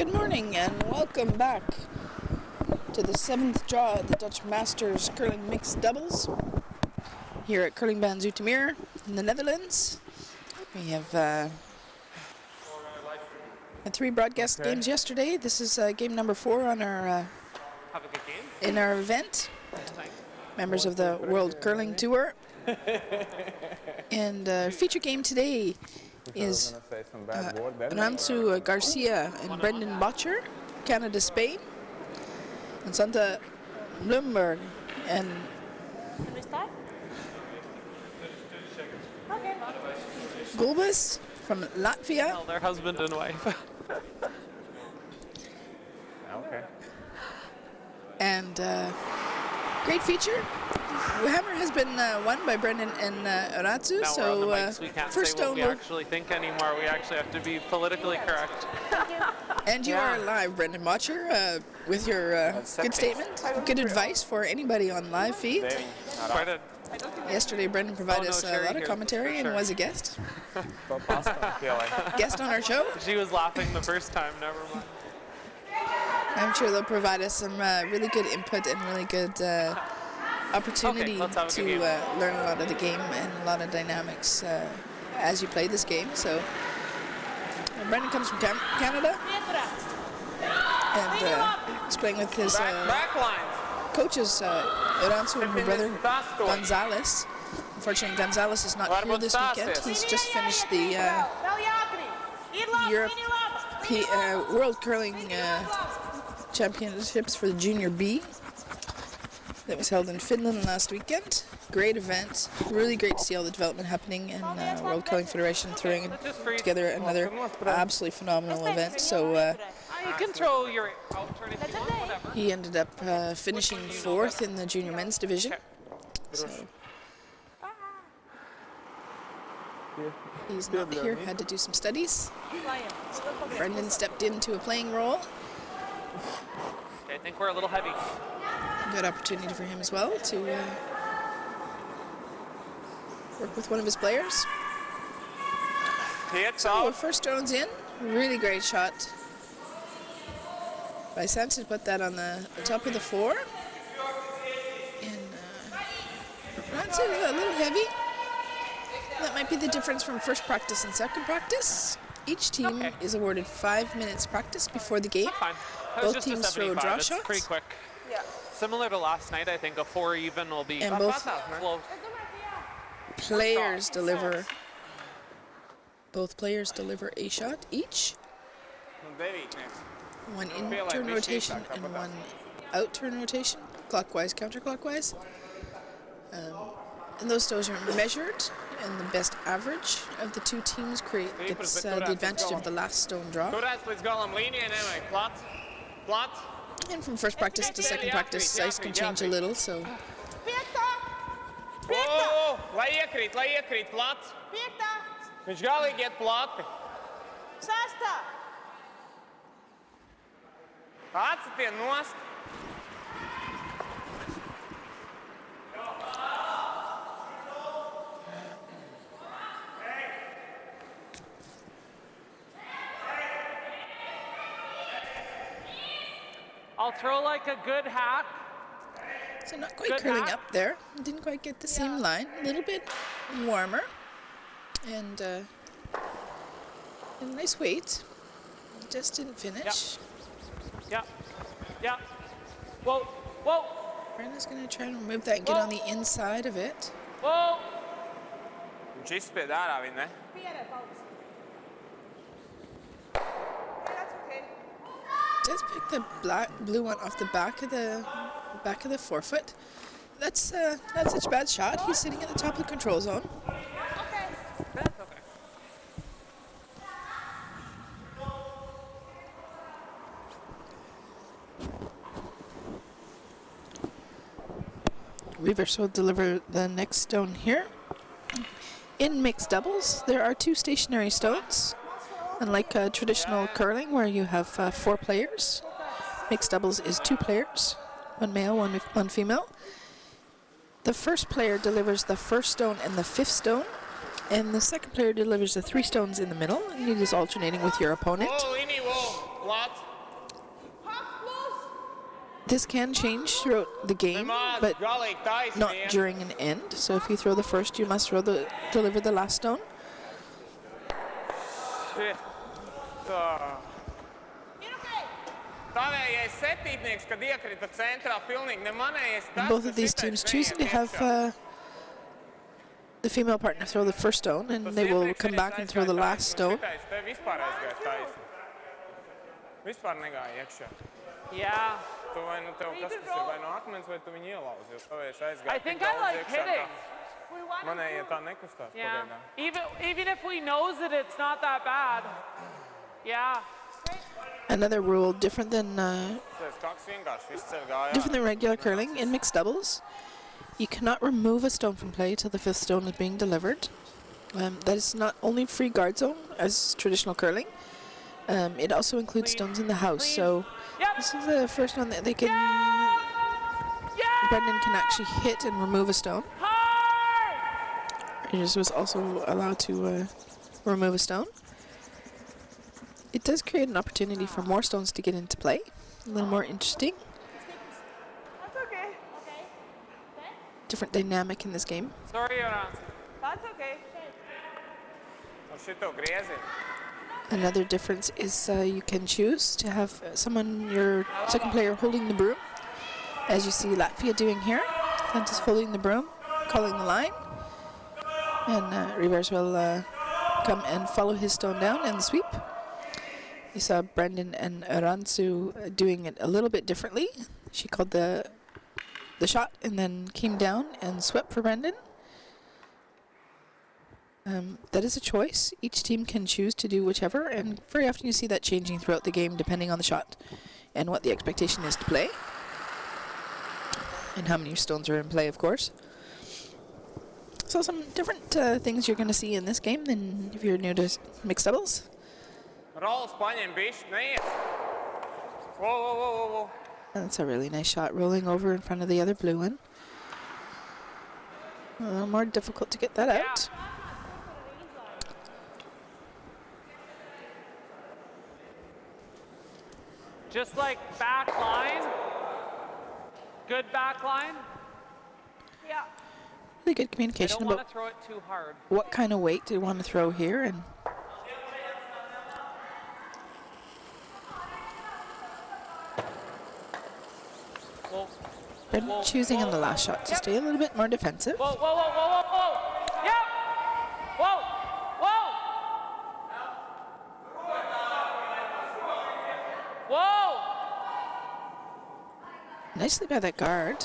Good morning and welcome back to the 7th draw at the Dutch Masters Curling Mixed Doubles here at Curlingbaan Zoetermeer in the Netherlands. We have had 3 broadcast games yesterday. This is game number 4 on our Have a good game. in our event. Members of the World Curling Tour. And feature game today is Garcia and Bottcher, Canada, Spain, and Santa Blumberga and Can we start? Okay. Gulbis from Latvia. Well, they're husband and wife. Okay. And great feature. Hammer has been won by Brendan and Oratsu, Now we're on the mics. We can't first say what stone we actually think anymore. We actually have to be politically correct. and you are live, Brendan Bottcher, with your good statement, good advice for anybody on live feed. Yesterday, Brendan provided us a lot of commentary and was a guest. Guest on our show. She was laughing the first time. Never mind. I'm sure they'll provide us some really good input and really good opportunity to learn a lot of the game and a lot of dynamics as you play this game. So Brendan comes from Canada and he's playing with his coaches, Oratsu and her brother Gonzalez. Unfortunately, Gonzalez is not here this weekend. He's just finished the World Curling Championships for the Junior B. That was held in Finland last weekend. Great event. Really great to see all the development happening, and World Curling Federation throwing together another absolutely phenomenal event. So you can throw your alternate if you want, whatever. he ended up finishing 4th in the junior men's division. So he's not here, had to do some studies. Brendan stepped into a playing role. Okay, I think we're a little heavy. Good opportunity for him as well to work with one of his players. So first drone's in. Really great shot by Samson to put that on the top of the 4. And that's a little heavy. That might be the difference from first practice and second practice. Each team is awarded 5 minutes practice before the game. Both teams throw draw shots. Pretty quick. Yeah. Similar to last night, I think a 4 even will be. And both close. players deliver. Both players deliver a shot each. One in-turn rotation and one out-turn rotation, clockwise, counterclockwise. And those stones are measured, and the best average of the 2 teams gets the advantage of the last stone draw. And from first practice to second practice, ice can change a little, so. I'll throw like a good hack. So not quite curling up there. Didn't quite get the same line. A little bit warmer. And a nice weight. Just didn't finish. Yeah. Yeah. Whoa. Whoa. Brenda's going to try and remove that and get on the inside of it. Whoa. Does pick the blue one off the back of the forefoot. That's not such a bad shot. He's sitting at the top of the control zone. Okay. That's okay. Reverse will deliver the next stone here. In mixed doubles, there are 2 stationary stones. Unlike traditional curling, where you have 4 players, mixed doubles is 2 players, 1 male, one female. The first player delivers the first stone and the 5th stone, and the second player delivers the 3 stones in the middle, and it is alternating with your opponent. This can change throughout the game, but not during an end. So if you throw the first, you must deliver the last stone. Shit. Both of these teams choosing to have the female partner throw the first stone, and they will come back and throw the last stone. Yeah. I think I like hitting. Yeah. Even if we knows that it's not that bad. Yeah. Another rule different than regular curling in mixed doubles. You cannot remove a stone from play till the fifth stone is being delivered. That is not only free guard zone as traditional curling. It also includes stones in the house. So this is the first one that they can. Brendan can actually hit and remove a stone. Rangers was also allowed to remove a stone. It does create an opportunity for more stones to get into play. A little more interesting. That's okay. Different dynamic in this game. Sorry, That's okay. Another difference is you can choose to have someone, your second player, holding the broom. As you see Latvia doing here. Hunt is holding the broom, calling the line. And Rivers will come and follow his stone down and sweep. You saw Brendan and Aransu doing it a little bit differently. She called the shot and then came down and swept for Brendan. That is a choice. Each team can choose to do whichever, and very often you see that changing throughout the game depending on the shot and what the expectation is to play. And how many stones are in play, of course. So some different things you're going to see in this game than if you're new to mixed doubles. Whoa. That's a really nice shot, rolling over in front of the other blue one. A little more difficult to get that out. Just like back line. Good back line. Yeah. Really good communication I don't want about to throw it too hard. what kind of weight do you want to throw here. And Brendan choosing on the last shot to stay a little bit more defensive. Whoa. Yep. Whoa. Nicely by that guard.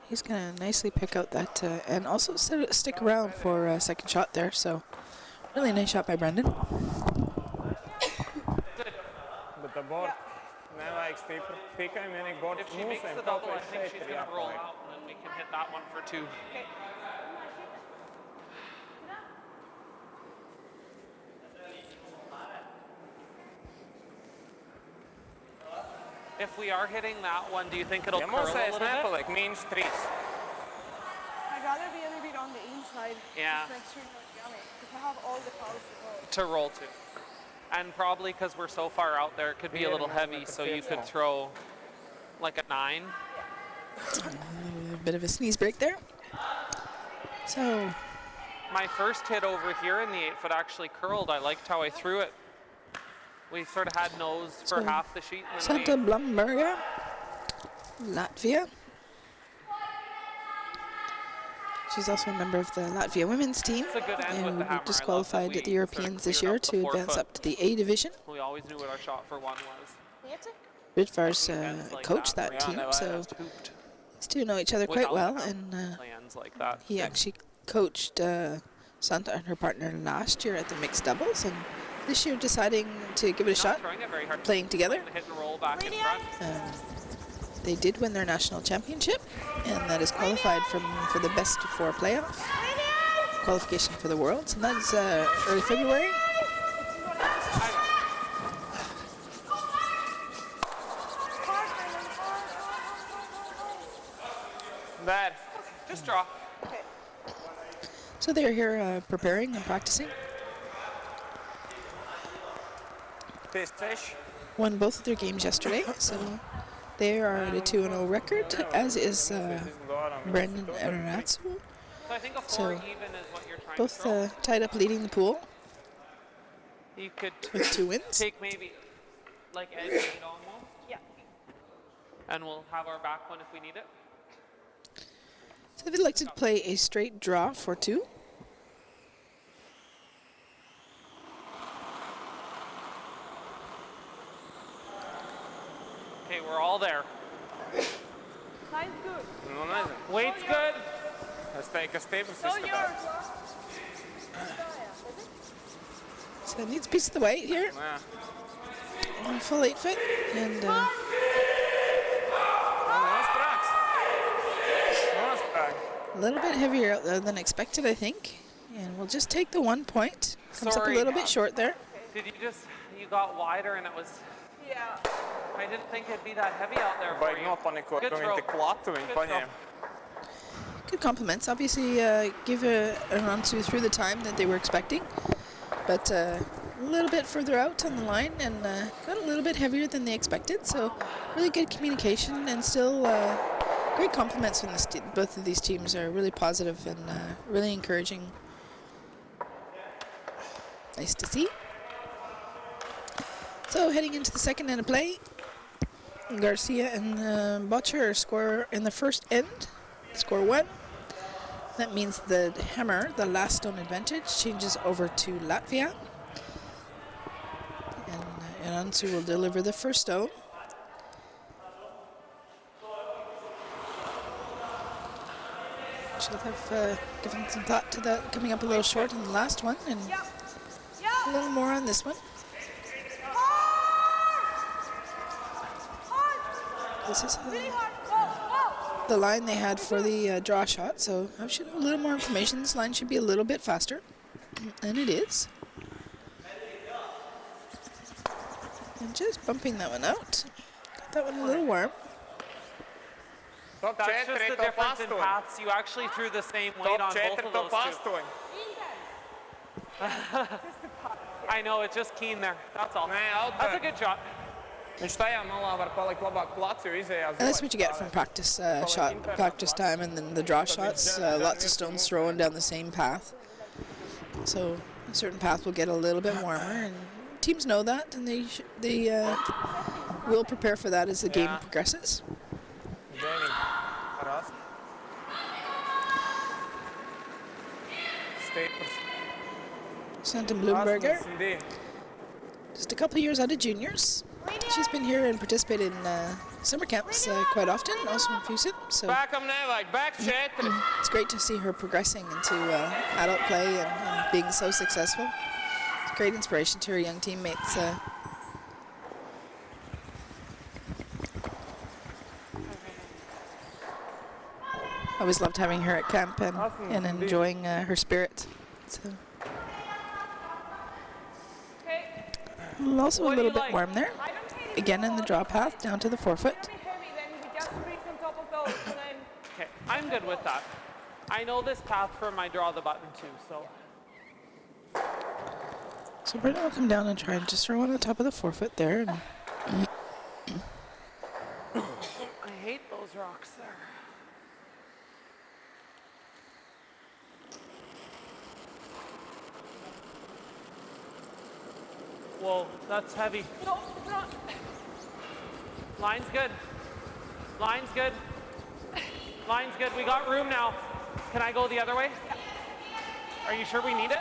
He's going to nicely pick out that and also stick around for a second shot there. So really nice shot by Brendan. But the board, If she makes the double, I think she's going to roll out, and then we can hit that one for two. If we are hitting that one, do you think it'll curl a little bit? I'd rather be a little bit on the inside. Yeah. Just make sure not yummy, because I have all the fouls To roll to. And probably because we're so far out there, it could be a little heavy, so you could throw like a 9. A bit of a sneeze break there. So My first hit over here in the 8-foot actually curled. I liked how I threw it. We sort of had nose for half the sheet. Santa Blumberga, Latvia. She's also a member of the Latvia women's team, who disqualified at the Europeans this year to advance up to the A division. We always knew what our shot for one was. Ritvar's coached that team, so these two know each other quite well, and he actually coached Santa and her partner last year at the mixed doubles, and this year deciding to give it a shot, playing together. They did win their national championship, and that is qualified for the best of 4 playoff qualification for the Worlds, and that's early February. Bad. Just draw. Okay. So they're here preparing and practicing. Won both of their games yesterday, so They are at a 2-0 record, as is Brendan Aranatsu. So I think a 4 So, even is what you're trying both to throw. tied up leading the pool You could with 2 wins. take maybe like edge 8 almost, Yeah. and we'll have our back one if we need it. So they'd like to play a straight draw for 2. Okay, we're all there. Nice, good. No näin. Weight's good. Tästä eikä Steve So siis yours. So it needs a piece of the weight here. Nää. On full 8 foot. And a little bit heavier out there than expected, I think. And we'll just take the 1 point. Comes up a Sorry. little bit short there. Did you got wider and it was, Yeah. I didn't think it'd be that heavy out there for Vai you. no paniko, Good kun throw. inte klatoin Good panem. Good compliments. Obviously, give a run through the time that they were expecting. But a little bit further out on the line and got a little bit heavier than they expected. So really good communication and still great compliments from both of these teams are really positive and really encouraging. Nice to see. So heading into the second end of play, Garcia and Bottcher score in the first end, score 1. That means the hammer, the last stone advantage, changes over to Latvia. And Ansu will deliver the first stone. Should have given some thought to that, coming up a little short in the last one, and a little more on this one. This is the line they had for the draw shot, so I should have a little more information. This line should be a little bit faster, and it is. And just bumping that one out. Got that one a little warm. Top That's just 4 the top difference in vastuin. paths. You actually threw the same weight Top on both 4 of top those two. vastuin. I know, it's just keen there. That's all. Nē, out That's a there. good shot. Viņš tajā malā var palikt labāk placu, jo izējās. And that's what you get from practice practice time, and then the draw shots. Lots of stones thrown down the same path. So a certain path will get a little bit warmer, and teams know that, and they will prepare for that as the game progresses. Gaming. Rast. Staples. Santa Blumberga, 82. just a couple of years out of juniors. She's been here and participated in summer camps quite often, also in Fusen. So Backam nevajag, back 4. it's great to see her progressing into adult play and being so successful. It's a great inspiration to her young teammates. I always loved having her at camp and enjoying her spirit. So. Also a What do little you bit like? warm there. Again in the draw path down to the 4 foot. Okay, I'm good with that. I know this path from my draw the button too, so. So Brendan will come down and try and just throw one on top of the 4 foot there. And I hate those rocks there. Whoa, that's heavy. No, no. Line's good. Line's good. Line's good. We got room now. Can I go the other way? Are you sure we need it?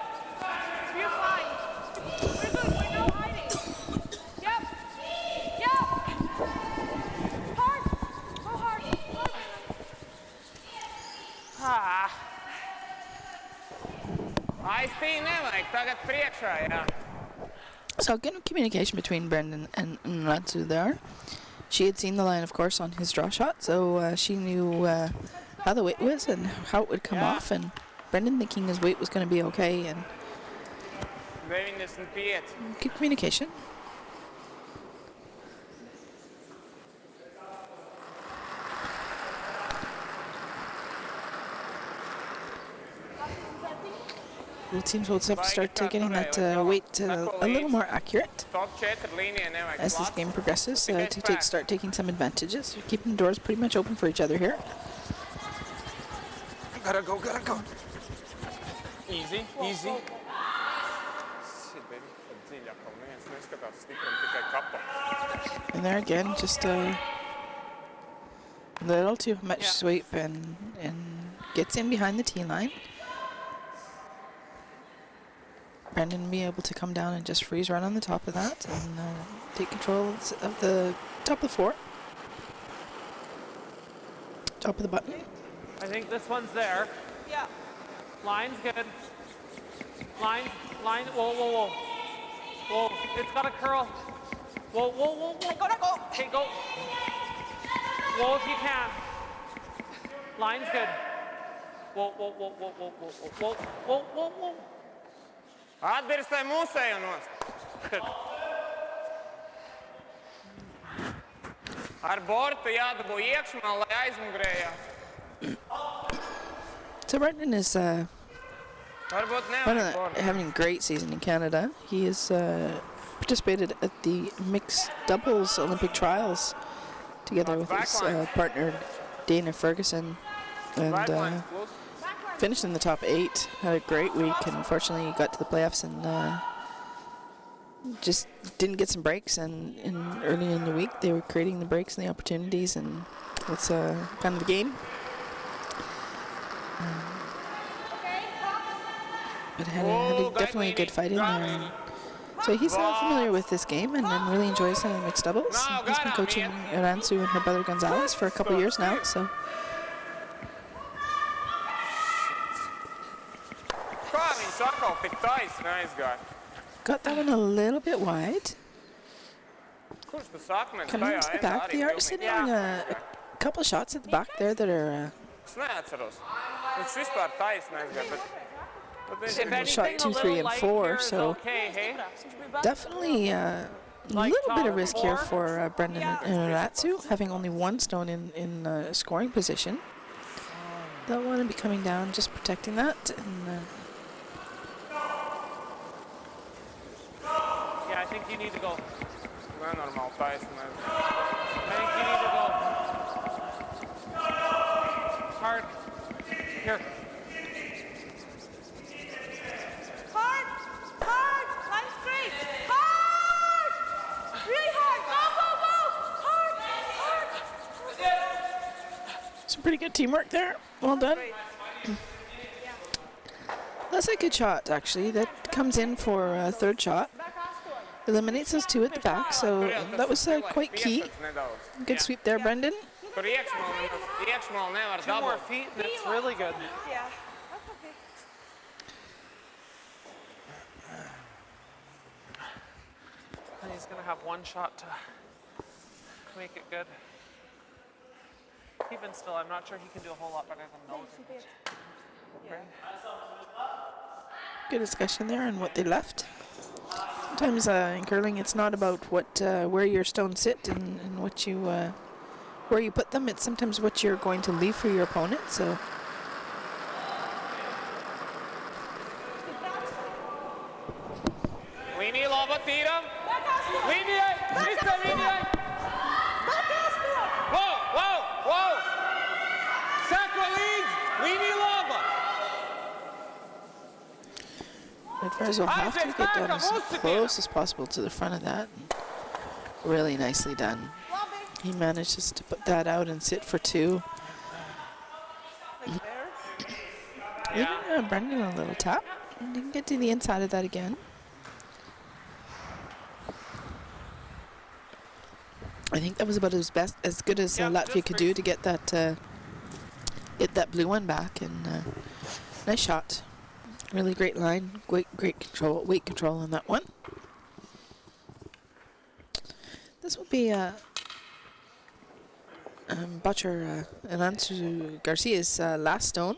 You're fine. We're good. We're no hiding. Yep. Yep. Hard. Go hard. Hard. Ah. Aiztīja nevajag, tagad priekšā, jā. so good communication between Brendan and Natsu there. She had seen the line, of course, on his draw shot, so she knew how the weight was and how it would come off. And Brendan thinking his weight was going to be okay, and 95. good communication. both teams will have to start getting that weight a little more accurate as this game progresses to start taking some advantages. We're keeping the doors pretty much open for each other here. Gotta go, gotta go. Easy, easy. And there again, just a little too much sweep and gets in behind the tee line. Brendan will be able to come down and just freeze run on the top of that and take control of the top of the four. Top of the button. I think this one's there. Yeah. Line's good. Line, whoa, whoa, whoa. Whoa, it's got a curl. Whoa, whoa, whoa, whoa. Go, go. Okay, go. Whoa, if you can. Line's good. Whoa, whoa, whoa, whoa, whoa, whoa, whoa, whoa, whoa, whoa. Atbirstai mūsējo nost. Ar bortu jādabū iekšmā, lai aizmugurējās. So Brendan is having a great season in Canada. He has participated at the mixed doubles Olympic trials together with his partner Dana Ferguson, and finished in the top 8. Had a great week, and unfortunately he got to the playoffs and just didn't get some breaks. And early in the week they were creating the breaks and the opportunities, and that's kind of the game. But had definitely a good fight in there. And so he's familiar with this game and really enjoys mixed doubles. He's been coaching Aransu and her brother Gonzalez for a couple years now. So. Got that one a little bit wide. Coming into the back, they are sitting a couple of shots at the back there that are. Shot 2, 3, and 4, so okay, hey? definitely a little bit of risk here for Brendan and Aratsu, having only one stone in scoring position. They'll want to be coming down, just protecting that. And, yeah, I think you need to go. I think you need to go. Hard. Here. Hard. Hard. Line straight. Hard. Really hard. Go, go, go. Hard. some pretty good teamwork there. Well done. That's a good shot, actually. That comes in for a third shot. Eliminates those two at the back, so that was quite key. Good sweep there, Brendan. 2 more feet, and it's really good. Yeah, that's okay. And he's going to have one shot to make it good. Even still, I'm not sure he can do a whole lot better than those. Good discussion there on what they left. Sometimes in curling, it's not about what where your stones sit and what you where you put them. It's sometimes what you're going to leave for your opponent. So. Whoa, whoa, whoa! Sacrilege! Midfires will have to get down as close as possible to the front of that. Really nicely done. He manages to put that out and sit for 2. Even Brendan a little tap. And you can get to the inside of that again. I think that was about as good as Latvia could do to get that blue one back. And nice shot. Really great line. Great control, weight control on that one. This will be Bottcher and Garcia's last stone.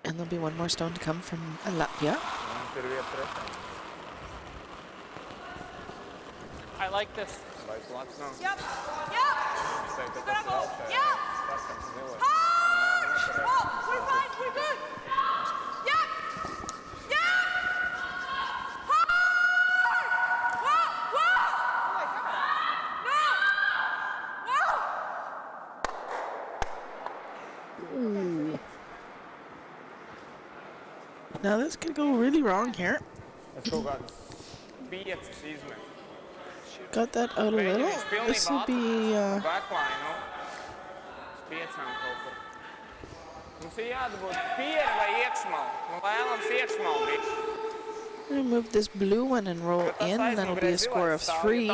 And there'll be one more stone to come from Latvia. I like this. Yep. Yep. You gotta go. Yep. Hard. Oh, we're fine. We're good. Ooh. Now this could go really wrong here. Es kaut kādas 5 izmet. Got that out a little. This will be Backline, nu. Uz 5 kaut kur. Mums ir jādabūt pieri vai iekšmalu. Nu, vēlams iekšmalu bišķi. I'm going to move this blue one and roll in. That'll be a score of 3.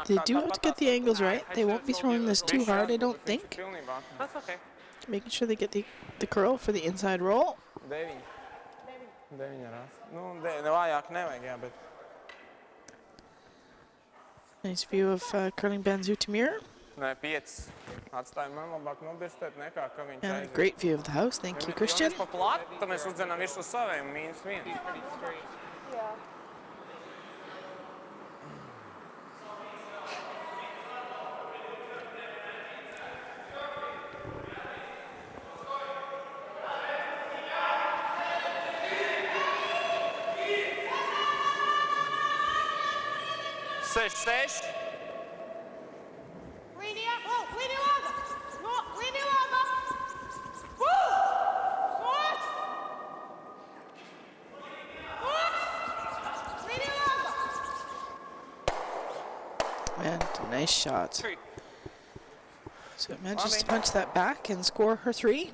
They do have to get the angles right. They won't be throwing this too hard, I don't think. That's okay. Making sure they get the curl for the inside roll. 9 raz. Nu, vājāk nevajag, jā, bet... Nice view of curling Banzu Tamir. Nē, 5. Atstājam man labāk nobirstēt nekā, ka viņš And a great view of the house. Thank you, Christian. Ja mēs pa platu, tad mēs uzdzenām virs uz saviem -1. Yeah. Seš. And nice shot. So it manages to punch that back and score her 3.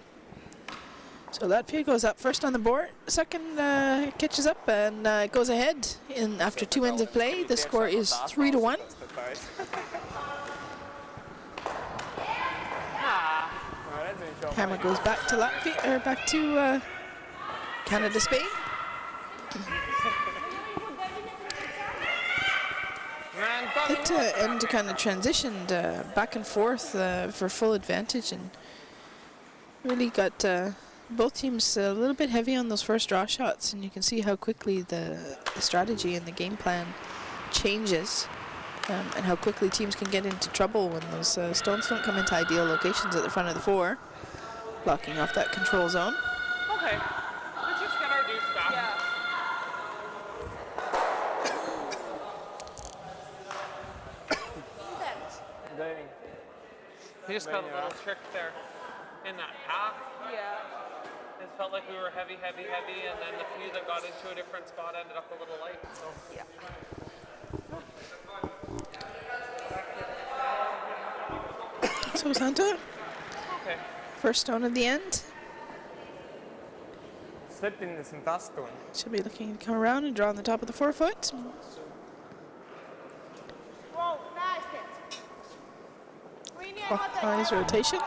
So Latvia goes up first on the board. Second catches up and goes ahead in after 2 ends of play. The score is 3-1. Hammer goes back to Latvia, or back to Canada, Spain. That end kind of transitioned back and forth for full advantage, and really got both teams a little bit heavy on those first draw shots, and you can see how quickly the strategy and the game plan changes, and how quickly teams can get into trouble when those stones don't come into ideal locations at the front of the 4, blocking off that control zone. Okay, let's just get our deuce back. Yeah. We just got a little trick there in that half. Yeah. It felt like we were heavy, and then the few that got into a different spot ended up a little light. So. Yeah. So Santa, Okay. first stone of the end. 78. She'll be looking to come around and draw on the top of the 4-foot. Whoa, nice hit. Clockwise rotation.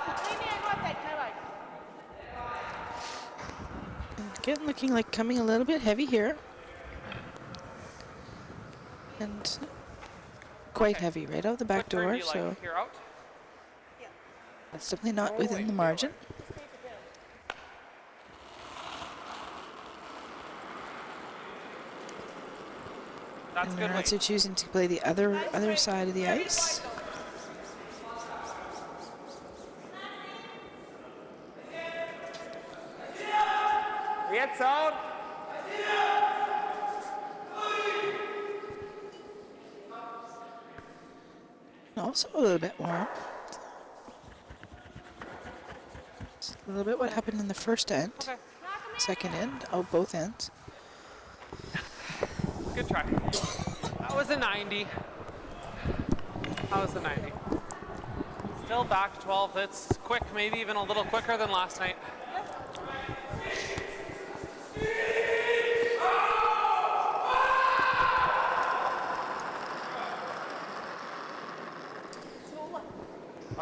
And again, looking like coming a little bit heavy here. And quite heavy right out the back What turn door, do you like? so You're out? that's definitely not within the margin. That's And good. they're also choosing to play the other side of the ice. It's out. Also a little bit warm. It's a little bit what happened in the first end. Okay. Second end, both ends. Good try. That was a 90. That was a 90. Still back 12 hits. Quick, maybe even a little quicker than last night.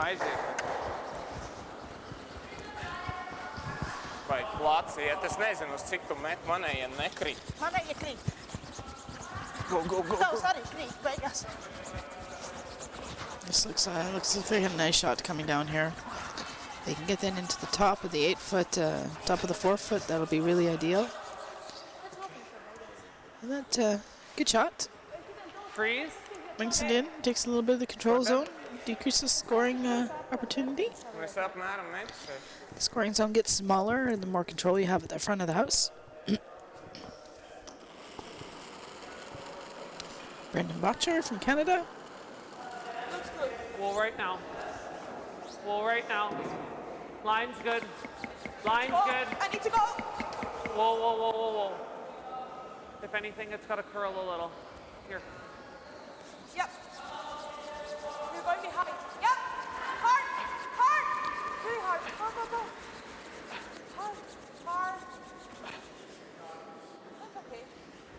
Aiziet. Vai plats iet, es nezinu, uz cik tu met manējiem nekrīt. Manējie krīt. Go, go, go. Tavs arī krīt, beigās. This looks like a nice shot coming down here. They can get that into the top of the 8-foot, top of the 4-foot. That'll be really ideal. And that good shot. Freeze. Brings it in, takes a little bit of the control zone, decreases scoring opportunity. Mēs apmēram metus. The scoring zone gets smaller, and the more control you have at the front of the house. Bottcher from Canada. Well, right now. Line's good. Line's Oh, good. I need to go. Whoa, whoa, whoa, whoa, whoa. If anything, it's got to curl a little. Here. Yep. You're going behind. Yep. Hard. Hard. Really hard. Go, go, go. Hard. Hard. That's okay.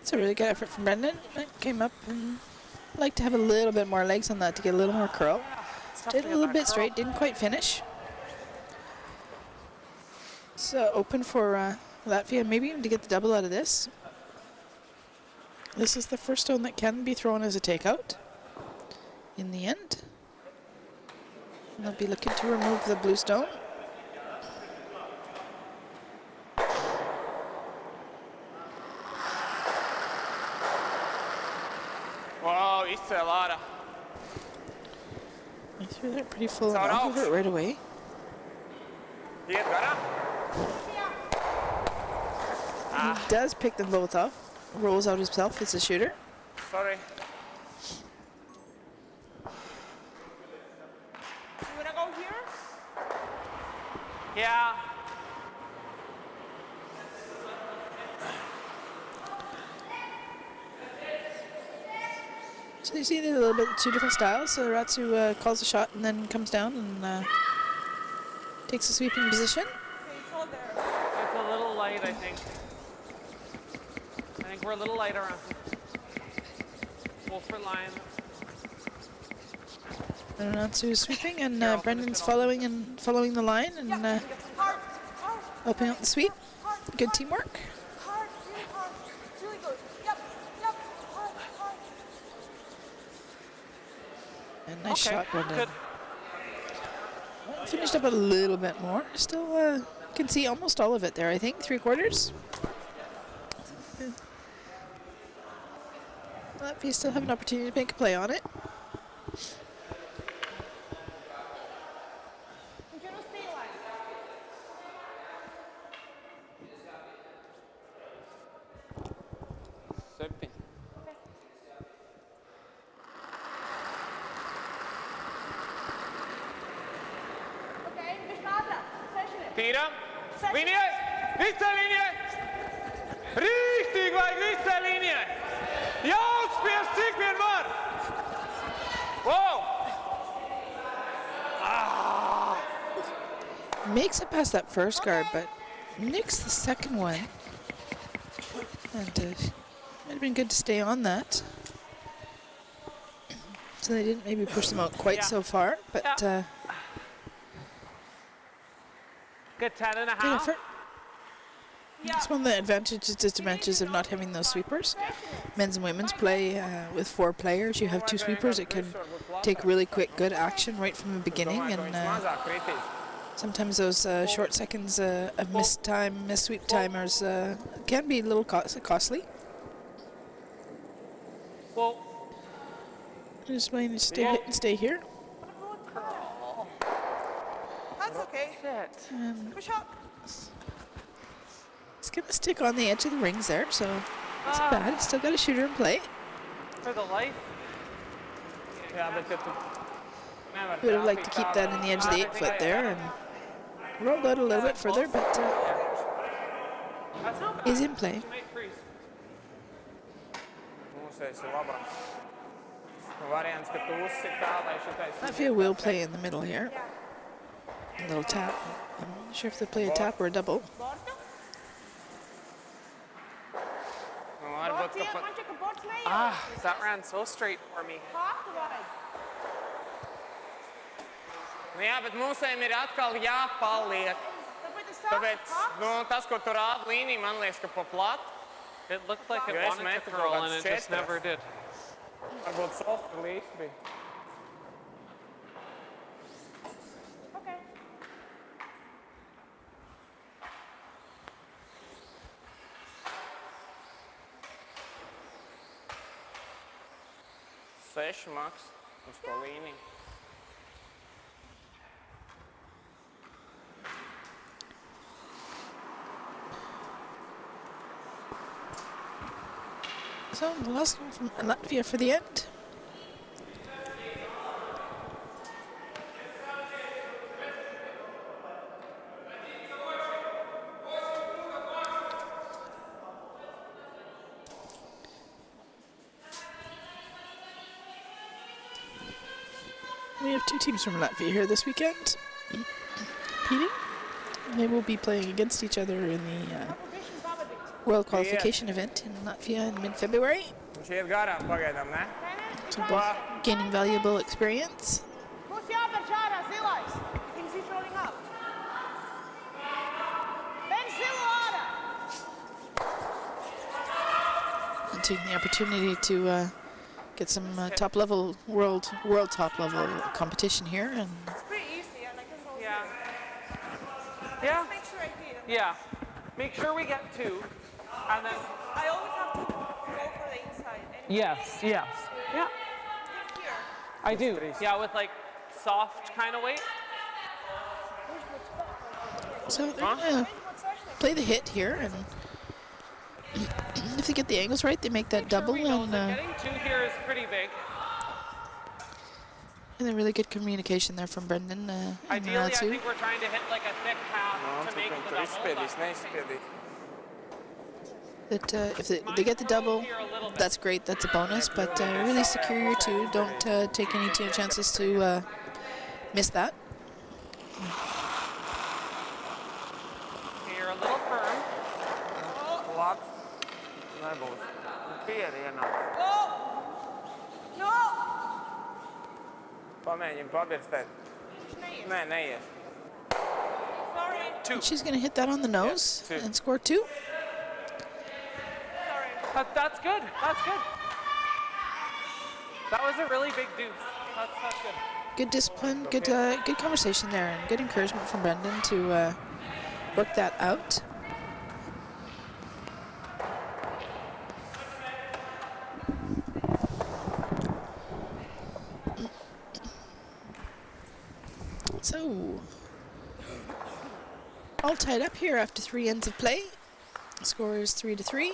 It's a really good effort from Brendan. It came up and like to have a little bit more legs on that to get a little more curl. It's tough Did to a get little that bit curl. straight, didn't quite finish. So open for Latvia, maybe even to get the double out of this. This is the first stone that can be thrown as a takeout in the end. And they'll be looking to remove the blue stone. Wow, izcēla ārā. I threw that pretty full It's and out. off of it right away. Iet garām. He does pick them both up, rolls out himself as a shooter. Sorry. You wanna go here? Yeah. So you see there's a little bit two different styles. So Ratsu calls a shot and then comes down and takes a sweeping position. Okay, it's all there. It's a little light, I think. I think we're a little light around. Full for line. And Ratsu is sweeping and Here, I'll Brendan's finish it off. following the line and Hard. Hard. opening up the sweep. Hard. Good teamwork. Hard. Really hard. Really good. Yep. Yep. Hard. Hard. And nice Okay, shot, Brendan. good. Finished up a little bit more. Still can see almost all of it there, I think. 3/4. Latvia still have an opportunity to make a play on it. Continuous stay line. Septiņi. Okay, bišķi ātrāk. Sešini. Tīram. Līnijai. Visai līnijai. Rīktīgi vajag visai līnijai. Jāuzspies cik vien var. Wow. Makes it past that first guard, but nicks the second one. And might have been good to stay on that. So they didn't maybe push them out quite so far, but Yeah. Good 10 and a good half. effort. It's one of the advantages, disadvantages of not having those sweepers. Men's and women's play with 4 players. You have 2 sweepers. It can take really quick, good action right from the beginning. Domāju, ka And viņš mazāk kritīs. sometimes those short seconds of missed time, missed sweep timers can be a little costly. Well, Just going to stay here. That's okay. shit. And Push up. it's going to stick on the edge of the rings there, so it's not bad. It's still got a shooter in play. For the life. Jā, bet ja tu nevari Would have liked to trāpīt keep that in the edge of the 8-foot there and rolled out a little bit further, but That's not bad. is in play. She might freeze. Mūsējs ir labāks. Variants, ka tu uzsit tā, lai šitais... Latvia will play in the middle here. A little tap. I'm not sure if they play a tap or a double. Borta. Nu, varbūt, Borta, ka pat... man čia ka borts lejā. Ah, that ran so straight for me. Hāk vajag. Nu jā, bet mūsējiem ir atkal jāpaliek. Tāpēc es saku, Tāpēc, hāk. nu, tas, ko tu rādi līniju, man liekas, ka pa platu. It looked like it Jo es wanted to metu curl kaut and it kāds just 4. never did. Varbūt soft release bija. Okay. Seši maks uz to līniju. So the last one from Latvia for the end. Two teams from Latvia here this weekend. Competing. They will be playing against each other in the World Qualification event in Latvia in mid-February. Viņš iet garām pagaidām, ne? So both gaining valuable experience. Būs jāpērč ārā zilais. He thinks he's rolling up. Ben zilu ārā. And taking the opportunity to get some top-level world top-level competition here, and It's pretty easy. I like this whole Yeah. thing. Yeah. Just make sure I hit him. Yeah. Make sure we get 2. And then. I always have to go for the inside. Anyway. Yes. Yes. Yeah. Here. I do. Yeah, with like soft kind of weight. so they're gonna play the hit here, and if they get the angles right, they make that double, and Getting 2 here is pretty big. a really good communication there from Brendan. Ideally, I think we're trying to hit like a thick path Nu, to make the tur double. izspiedīs, but neizspiedīs. that if they get the double, that's great. That's a bonus, but really secure your 2. Don't take any chances to miss that. You're a little firm. Labs. Nebūs. Pieri ienāk. Go! No! Pamēģini pabirstēt. Nē, neies. Sorry. 2. She's going to hit that on the nose Yeah, 2. and score 2. Sorry. That's good. That's good. That was a really big deuce. That's good. Good discipline, good good conversation there, and good encouragement from Brendan to work that out. So, all tied up here after 3 ends of play. Score is 3-3.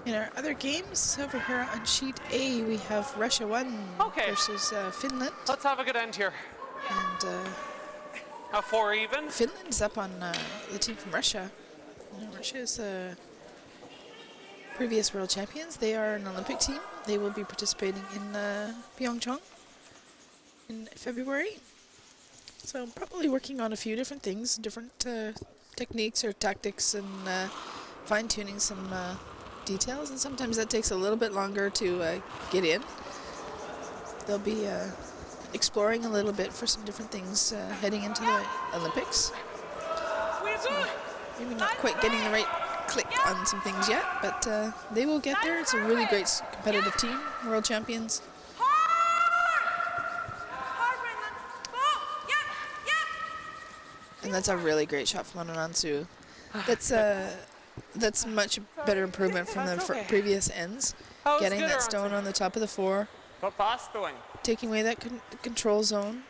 In our other games, over here on sheet A, we have Russia 1 Okay. versus Finland. Let's have a good end here. And A 4 even. Finland's up on the team from Russia. Russia is previous world champions. They are an Olympic team. They will be participating in Pyeongchang in February. So I'm probably working on a few different things, different techniques or tactics, and fine-tuning some details, and sometimes that takes a little bit longer to get in. They'll be exploring a little bit for some different things heading into the Olympics. We're good. Maybe not quite getting the right click on some things yet, but they will get there. It's a really great competitive team, world champions. Hard, Brendan. Go! Yep! Yep! And that's a really great shot from Anansu. That's much better improvement from the previous ends. That was Getting good, that stone Aronson. on the top of the 4, Top 8. taking away that control zone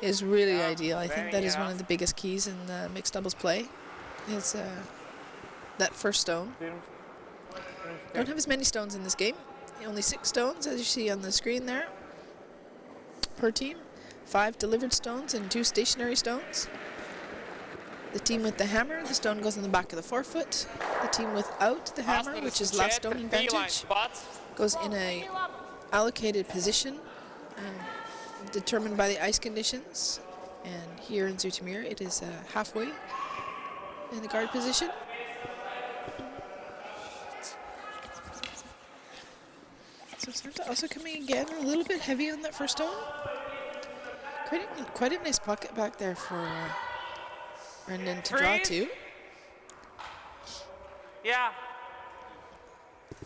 is really ideal. I think that is one of the biggest keys in the mixed doubles play, is that first stone. Don't have as many stones in this game. Only 6 stones, as you see on the screen there, per team. 5 delivered stones and 2 stationary stones. The team with the hammer, the stone goes in the back of the forefoot. The team without the hammer, which is last stone advantage, goes in a allocated position determined by the ice conditions. And here in Zoetermeer, it is halfway in the guard position. So Sarta also coming again a little bit heavy on that first stone. Quite a nice pocket back there for Brendan to draw to. Yeah.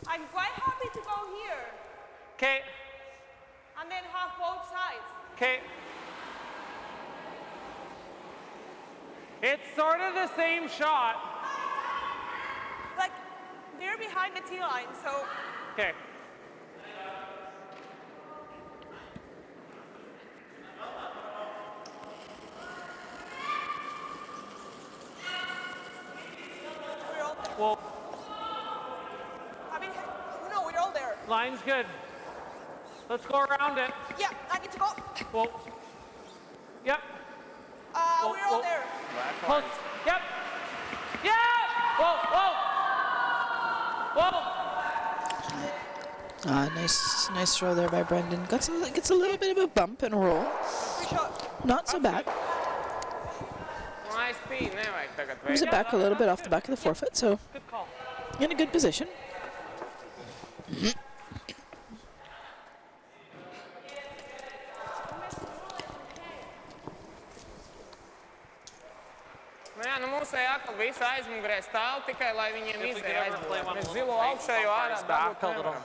I'm quite happy to go here Okay. and then have both sides. Okay. It's sort of the same shot. Like, they're behind the T line, so Okay. we're all there. Well, I mean, no, we're all there. line's good. Let's go around it. Yeah, I need to go. Well, yep. We're all there. Close. Yep. Yeah! Whoa, whoa! Nice throw there by Brendan. Gets a little bit of a bump and roll. Not so bad. Moves it back a little bit off the back of the forefoot, so in a good position. Nu mums atkal visi aizmugurē stāv tikai, lai viņiem izēja aizmugurē. Mēs zilo augšējo ārā dabūt nevaram.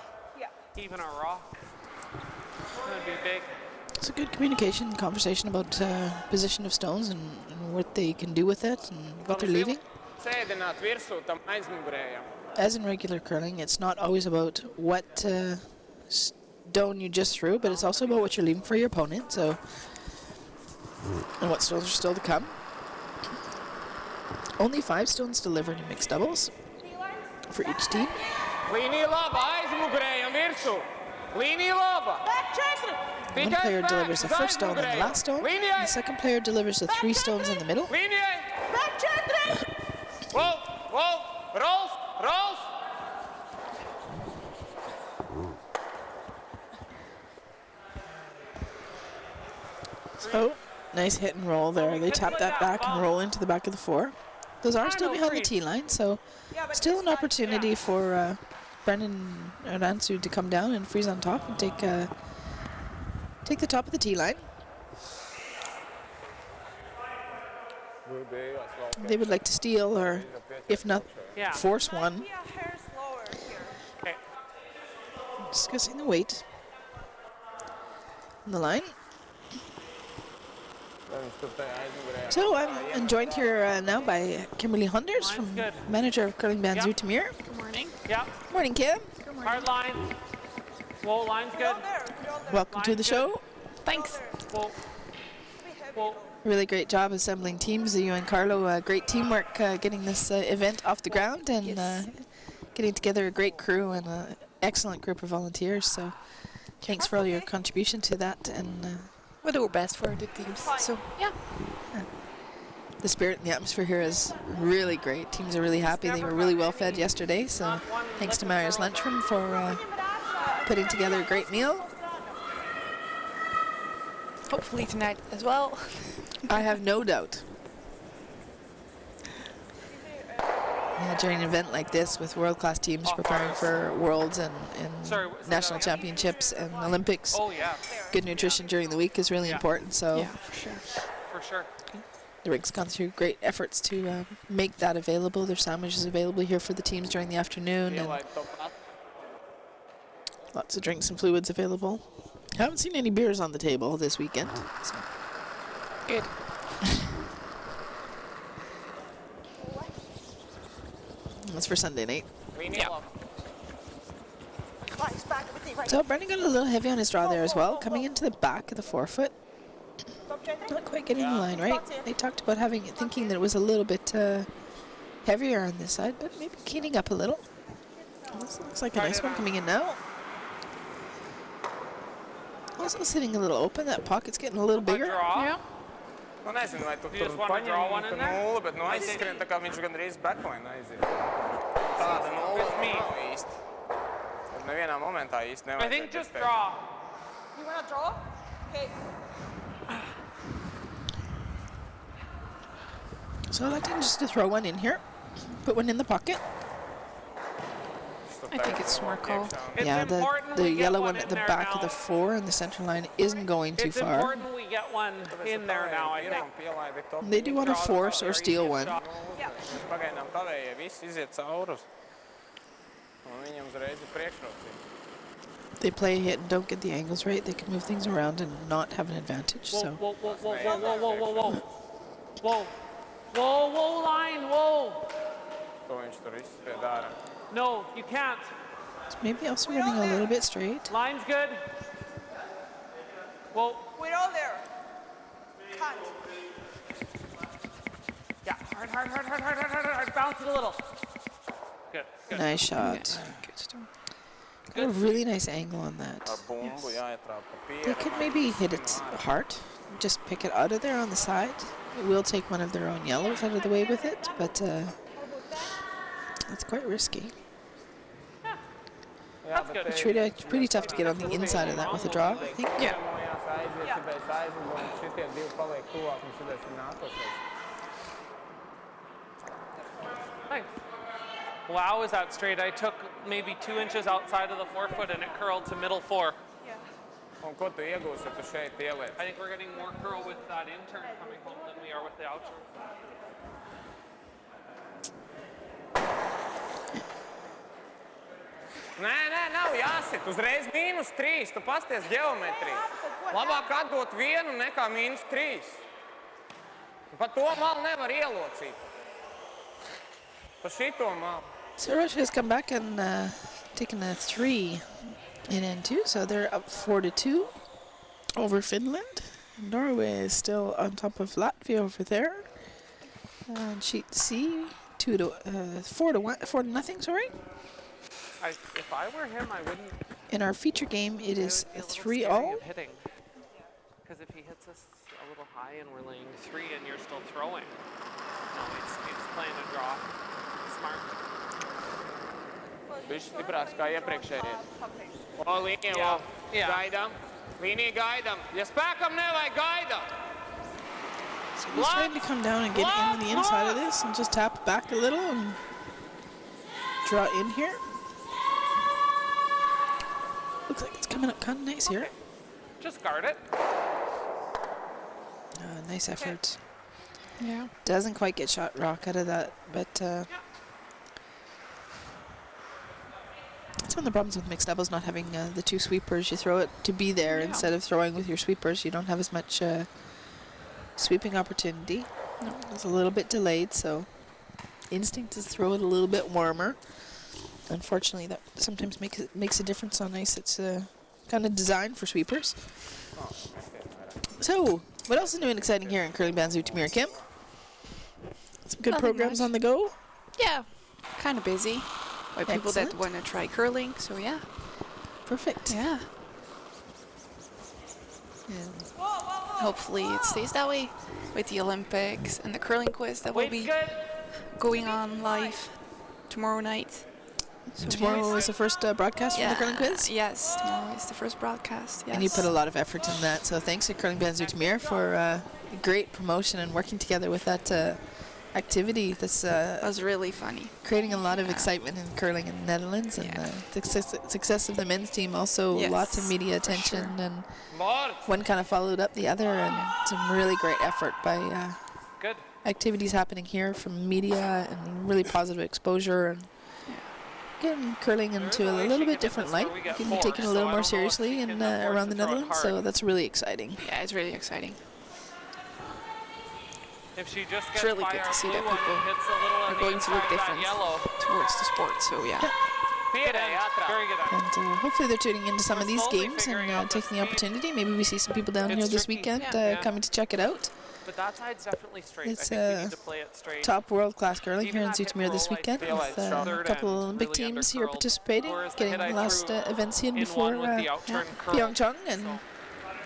Even a rock. It's going to be big. It's a good communication and conversation about position of stones and what they can do with it and what they're leaving. Sēdināt virsū tam aizmugurējam. As in regular curling, it's not always about what stone you just threw, but it's also about what you're leaving for your opponent. So, and what stones are still to come. Only 5 stones delivered in mixed doubles for each team. Līnija laba, aizmugurējam virsū. Līnija laba. One player delivers the first stone and the last stone. And the second player delivers the 3 stones in the middle. Līnijai. Whoa, rolls. Oh, nice hit and roll there. They tap that back and roll into the back of the 4. Those are still behind the tee line, so still an opportunity for Brendan and Ansu to come down and freeze on top and take the top of the tee line. They would like to steal, or if not, force one. Discussing the weight on the line. So I'm joined here now by Kimberly Hunders, manager of curling band Zoetermeer. Good morning. Yeah. Morning, Kim. Good morning. Hard line. Whoa, line's good. Welcome to the show. Thanks. Whoa. Really great job assembling teams. You and Carlo, great teamwork getting this event off the ground and getting together a great crew and an excellent group of volunteers. So thanks for all your contribution to that. And We'll do our best for the teams. So, yeah. The spirit and the atmosphere here is really great. Teams are really happy. They were really well fed yesterday. So thanks to Mario's Lunchroom for putting together a great meal. Hopefully tonight as well. I have no doubt. Yeah, during an event like this with world-class teams preparing for Worlds and National Championships and Olympics, good nutrition during the week is really important. So Yeah, for sure. For sure. the rink's gone through great efforts to make that available. There's sandwiches available here for the teams during the afternoon, and lots of drinks and fluids available. Haven't seen any beers on the table this weekend. So. Good. That's for Sunday night. Yeah. So Brendan got a little heavy on his draw there as well, coming into the back of the forefoot. Not quite getting the line right. They talked about thinking that it was a little bit heavier on this side, but maybe keening up a little. This looks like a nice one coming in now. Also sitting a little open. That pocket's getting a little bigger. Yeah. Nu, nezinu, vai tu You just wanna draw one in there? nulli, bet nu aizskrien tā kā viņš gandrīz backline aiziet. Tāda nulle nav īsti. Tad nevienā momentā īsti nevajag. I think just draw. You want to draw? Okay. So I'd like just to throw one in here. Put one in the pocket. I think it's smart call. It's Yeah, important the we get yellow one one at in the there back now. of the 4 and the center line isn't going too It's far. important we get one in there now, I think. They do want to force or steal one. Mēs pagaidām tavējie visi iziet caurus. Un viņam uzreiz ir priekšrocība. They play a hit and don't get the angles right. They can move things around and not have an advantage. Whoa, So whoa, whoa, whoa, whoa, whoa, whoa, whoa, whoa. Whoa. Whoa, whoa, line, whoa. To viņš tur izspied ārā. No, you can't. maybe also running a little bit straight. Line's good. Whoa. We're all there. Cut. Yeah, hard. Bounce it a little. Good. Nice shot. Got a really nice angle on that. Ar bumbu jāietrāp pa They pieru. could maybe hit it hard. Just pick it out of there on the side. It will take one of their own yellows out of the way with it, but that's quite risky. That's good. It's pretty tough to get on the inside of that with a draw, I think. Yeah. Nice. Wow, is that straight? I took maybe 2 inches outside of the forefoot and it curled to middle 4. Un ko tu iegūsi, ja tu šeit ieliec? I think we're getting more curl with that in-turn coming home than we are with the out-turn. Nē, nav jāsit. Uzreiz -3. Tu pasties ģeometriju. Labāk atdot 1 nekā -3. Pa to malu nevar ielocīt. Pa šito malu. So Russia has come back and taken a 3 in N2, so they're up 4-2 over Finland. Norway is still on top of Latvia over there. On sheet C, 4-1, sorry. If I were him, I wouldn't. In our feature game, it is 3-all. Because if he hits us a little high and we're laying 3 and you're still throwing, no, it's playing a draw. Smart. Viņš stiprāks kā iepriekšējie. O, līnija, Yeah. Yeah. gaidām. Līnija gaidām. Ja spēkam nevajag gaidām. So he's trying to come down and get in on the inside of this and just tap back a little and draw in here. Looks like it's coming up kind of nice here. Just guard it. Nice effort. Yeah. Doesn't quite get shot rock out of that, but it's one of the problems with mixed doubles, not having the 2 sweepers. You throw it to be there instead of throwing with your sweepers. You don't have as much sweeping opportunity. No, it's a little bit delayed, so instinct is throw it a little bit warmer. Unfortunately, that sometimes makes a difference on ice. It's kind of designed for sweepers. So, what else is new and exciting here in Curling Band Zoetermeer, Kim? Some good Nothing programs much. on the go. Yeah. Kind of busy by people that Excellent. want to try curling. So yeah. Perfect. Yeah. And Hopefully it stays that way with the Olympics and the curling quiz that will be going on live tomorrow night. So tomorrow is the first broadcast from the curling quiz. Yes, tomorrow is the first broadcast. Yes. And you put a lot of effort in that, so thanks to Curling Band Zoetermeer for great promotion and working together with that activity that's That was really funny. creating a lot of excitement in curling in the Netherlands, and the success of the men's team also Yes, lots of media for attention, sure. and Bort! one kind of followed up the other, and some really great effort by Good. activities happening here from media and really positive exposure, and getting curling into a little bit different light, getting taken a little more seriously in around the Netherlands, so that's really exciting. Yeah, it's really exciting. If she just It's gets really by good to our see blue that one people and hits a little are on the going to look inside of that different yellow. towards the sport. So yeah. Pierē, ātrāk. Very good. And hopefully they're tuning into some We're of these slowly games figuring and out the taking the speed. opportunity. Maybe we see some people down It's here this tricky. weekend Yeah. coming to check it out. But that side's definitely straight. It's, I think we need to play it straight. Top world-class curling Even here in that hit Zoetermeer this roll, I weekend feel with like it's a third couple end of Olympic really teams here undercurled, participating, whereas the getting hit I the last threw events in in before one with the outturn curl. Pyeongchang, and So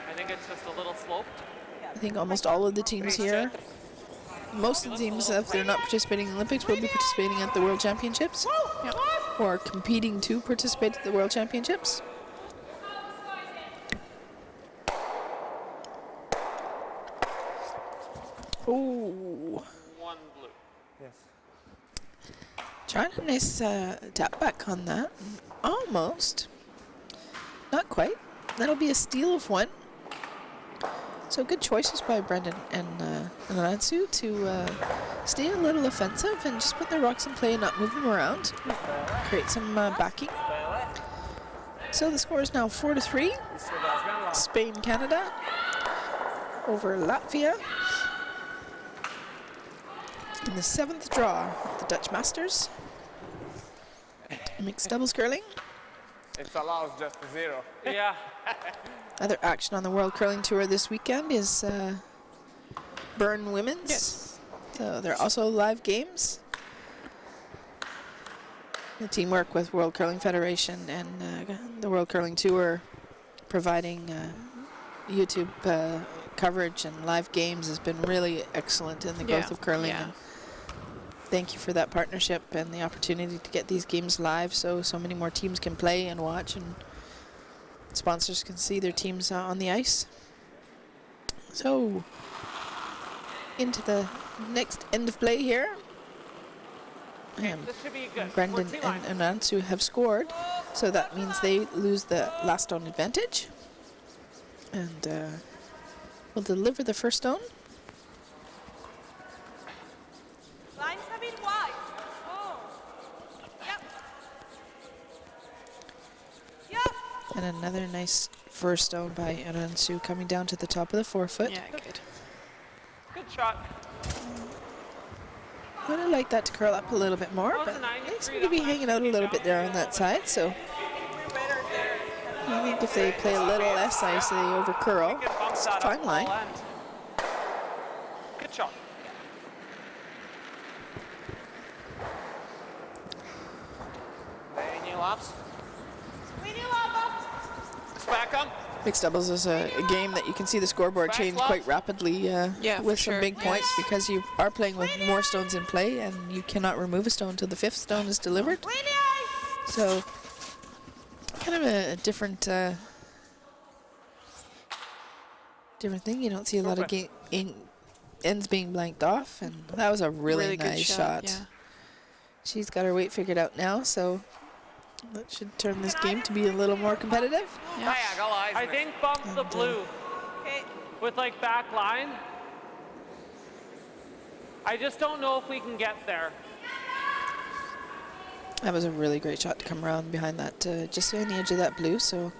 I think it's just a little sloped. I think almost all of the teams here, most of the teams, if they're not participating in the Olympics, will be participating at the World Championships, or competing to participate at the World Championships. Ooh. One blue. Yes. Trying a nice tap back on that. Almost. Not quite. That'll be a steal of 1. So good choices by Brendan and Lansu to stay a little offensive and just put their rocks in play and not move them around. Create some backing. So the score is now 4-3. Spain, Canada over Latvia in the 7th draw of the Dutch Masters. Mixed doubles curling. It allows just 0. Yeah. Other action on the World Curling Tour this weekend is Bern Women's. Yes. So there are also live games. The teamwork with World Curling Federation and the World Curling Tour providing YouTube coverage and live games has been really excellent in the growth of curling. Yeah. And thank you for that partnership and the opportunity to get these games live so many more teams can play and watch and sponsors can see their teams on the ice. So, into the next end of play here. This should be good. Brendan and Ansu have scored, so that means they lose the last stone advantage. And will deliver the first stone. Line's a bit wide. Oh. Yep. Yep. And another nice first stone by Ansu coming down to the top of the forefoot. Yeah, good. Good shot. I would like that to curl up a little bit more, but they seem to be hanging out a little bit there on that side, so I think if they play a little less ice, they over curl. It's a fine line. Good shot. Viņi labs. Back up. Mixed doubles is a game that you can see the scoreboard change quite rapidly with some big points because you are playing with more stones in play and you cannot remove a stone until the 5th stone is delivered. So, kind of a different different thing. You don't see a lot of ends being blanked off, and that was a really nice shot. Yeah. She's got her weight figured out now, so that should turn this game to be a little more competitive. Yeah. I think bump the blue with like back line. I just don't know if we can get there. That was a really great shot to come around behind that, just on the edge of that blue. So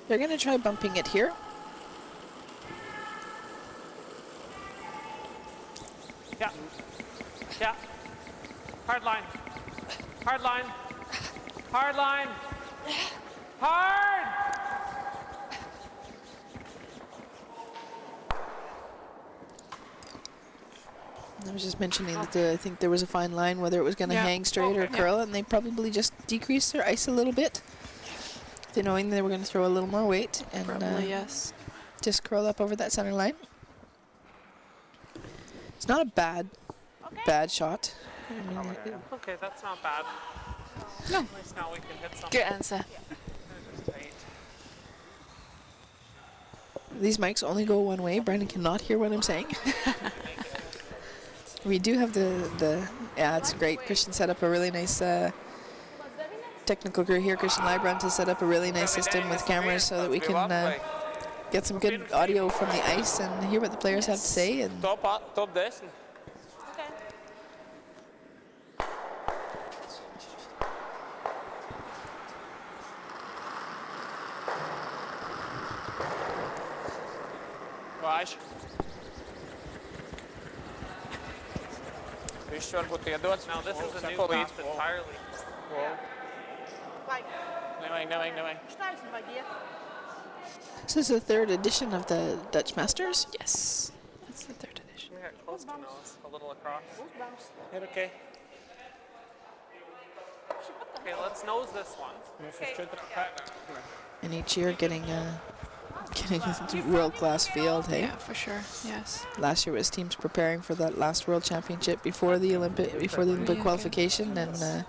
they're going to try bumping it here. Yeah. Yeah. Hard line. Hard line. Hard line. Hard! I was just mentioning that I think there was a fine line whether it was going to hang straight or curl, and they probably just decreased their ice a little bit, knowing they were going to throw a little more weight and yes. just curl up over that center line. It's not a bad shot. I mean, Okay, that's not bad. No. At least now we can hit something. Good answer. these mics only go one way. Brandon cannot hear what I'm saying. We do have yeah, it's great. Christian set up a really nice technical crew here, Christian Leibron, to set up a really nice system with cameras so that we can get some good audio from the ice and hear what the players have to say. And Top 10. Vaiš. Viņš varbūt iedots. Now this is a new map entirely. Nevajag. this is the 3rd edition of the Dutch Masters. Yes. That's the 3rd edition. Yeah, close to nose, a little across. Ir okay. Okay, let's nose this one. And each year getting a world-class field, hey? Yeah, for sure. Yes. Last year was teams preparing for that last World Championship before the Olympic qualification, and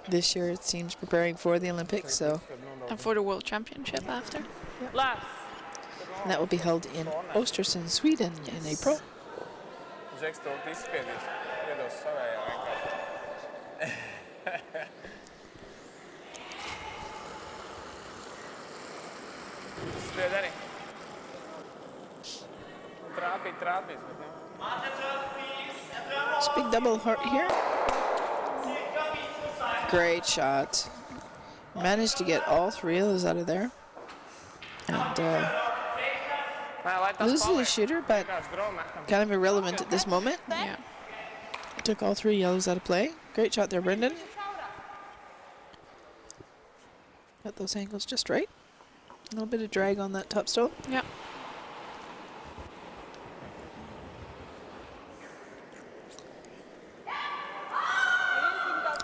this year it seems preparing for the Olympics. So, And for the World Championship after. Last. and that will be held in Östersund, Sweden, in April. Skried arī. Trāpīt, bet It's a big double here. Great shot. Managed to get all 3 of those out of there. And loses the shooter, but kind of irrelevant at this moment. Yeah. Took all 3 yellows out of play. Great shot there, Brendan. Got those angles just right. A little bit of drag on that top stone. Yeah.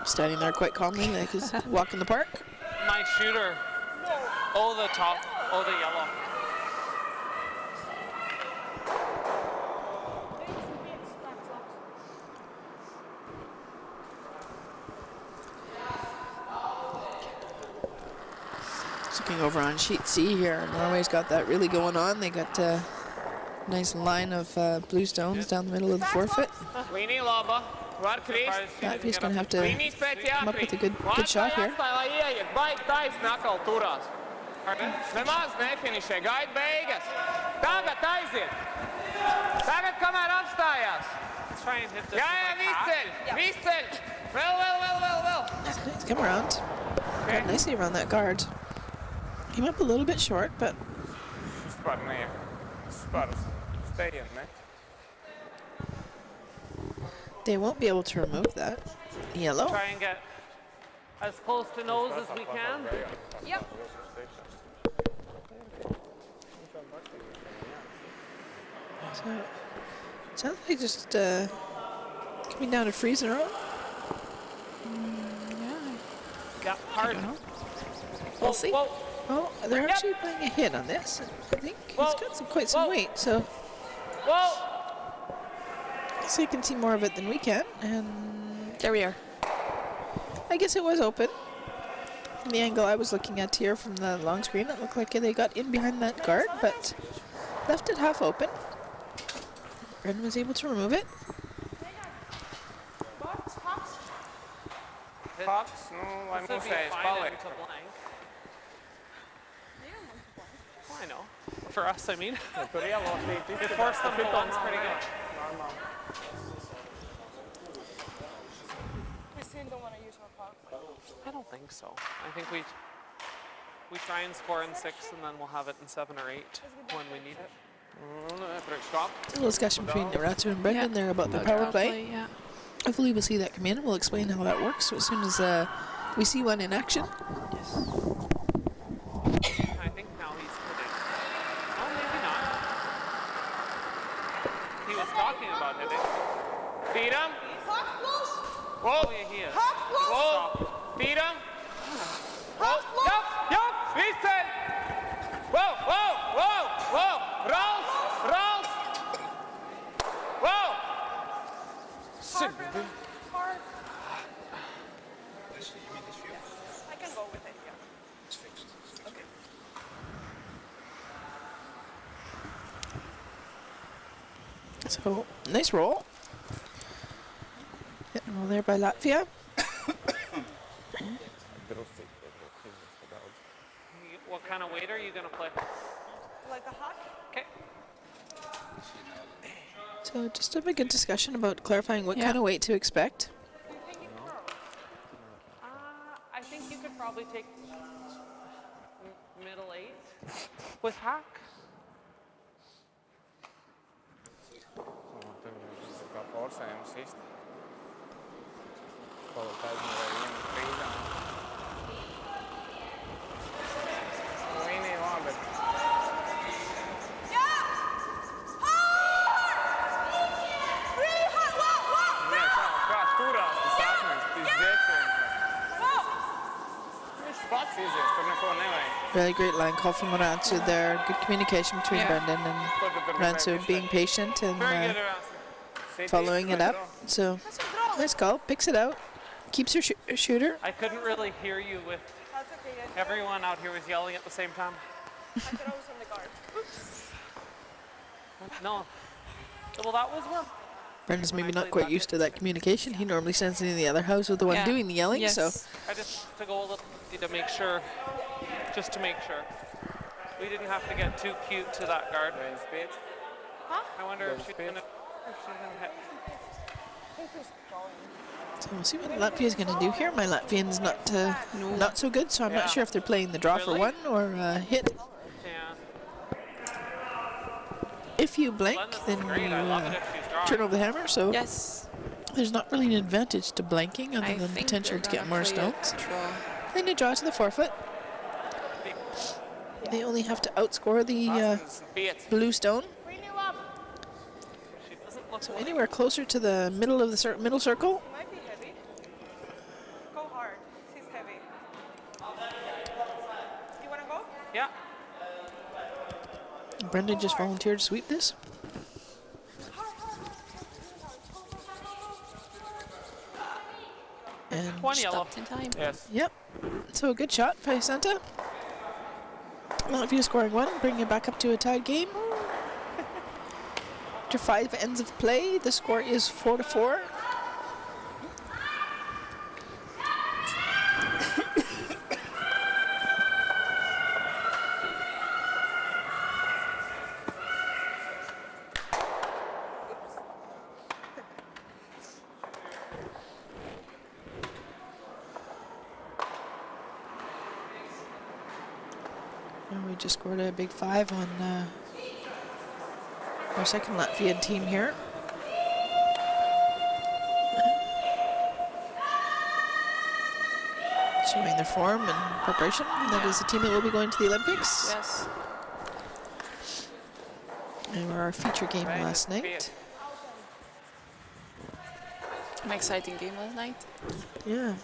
Standing there quite calmly, like he's walking in the park. My shooter. Oh, the top. Oh, the yellow. looking over on sheet C here. Norway's got that really going on. They got a nice line of blue stones down the middle of the forfeit. Līnija laba. Var krist. Latvijas going to have to Līnijas pēc come up with a jākrīt. good shot here. Atstāj, lai ieiet. Baigi taisni atkal turās. Nemaz nefinišē. Gaid beigas. Tagad aiziet. Tagad kamēr apstājās. Let's try and hit this. Jā, viss ceļ. Viss ceļ. Vēl. Nice come around. Got nicely around that guard. Came up a little bit short, but Vispār neiek. Vispār stejien, ne? they won't be able to remove that. Yellow. Try and get as close to nose as we can. Yep. So sounds like just coming down to freezing her own. Yeah, hard. We'll see. Whoa. Oh, they're actually putting a hit on this. I think he's got quite some weight, so Whoa. you can see more of it than we can. And There we are. I guess it was open. From the angle I was looking at here from the long screen, it looked like they got in behind that guard, but left it half open. Brendan was able to remove it. Fox, nu, lai This would be musējs fine paliek. into blank. Well, I know. For us, I mean. Tur ielocīt. It forced them to once pretty good. Normāli. Christine don't want to use her puck. I don't think so. I think we try and score in 6, and then we'll have it in 7 or 8 when we need it. Priekškāp. A little discussion between Ratu and Brendan there about the power play. Yeah. Hopefully we'll see that come in and we'll explain how that works as soon as we see one in action. I think now he's hitting. Oh, maybe not. He was talking about hitting. Tīram. Puck close. Whoa. Oh, yeah, he is. Puck close. Whoa. Tīram. Puck close. Jup. Viss ceļ. Whoa. Rolls. Whoa. Hard, Brendan. Hard. I can go with it, yeah. Okay. So, nice roll. Hitting roll there by Latvia. What kind of weight are you going to play? Like a hot? Okay. So just a good discussion about clarifying what kind of weight to expect. I think you could probably take middle 8 with hack. Kā forsējums īsti. Kaut aizmērēja vienu frīdā. Līnija labi. Nē, kā turās tas akmens, tas dzēciens. Viņš pats izies, tur neko nevajag. Really great line call from Ratu there. Good communication between Brendan and Ratu being patient and Very good, following it up. So nice call, picks it out, keeps her shooter. I couldn't really hear you with That's okay. everyone out here was yelling at the same time. I thought I was on the guard. No. Well, that was one. Brendan's maybe not quite used to that communication. He normally sends it in the other house with the one doing the yelling. Yes. So I just to go a little to make sure, just to make sure. We didn't have to get too cute to that guard. Huh? I wonder if she's gonna hit. So we'll see what Latvia's going to do here. My Latvian's not so good, so I'm not sure if they're playing the draw for Really? one or hit. Yeah. If you blank, Glenn, this then is great. I love it you if she's drawing. turn over the hammer. So Yes. there's not really an advantage to blanking other I than think potential they're to get gonna more play stones. it draw. Then you draw to the forfeit. They only have to outscore the blue stone. She doesn't look So like anywhere closer to the middle of the middle circle. Might be heavy. Go hard. She's heavy. You want to go? Yeah. Brendan just volunteered to sweep this. And One yellow. Stopped in time. Yes. yep. So a good shot by Santa. Latvia scoring 1, bringing it back up to a tied game. After 5 ends of play, the score is 4-4. And we just scored a big 5 on our second Latvian team here. Showing their form and preparation. That is the team that will be going to the Olympics. Yes. And we're our feature game last night. An exciting game last night. Yeah.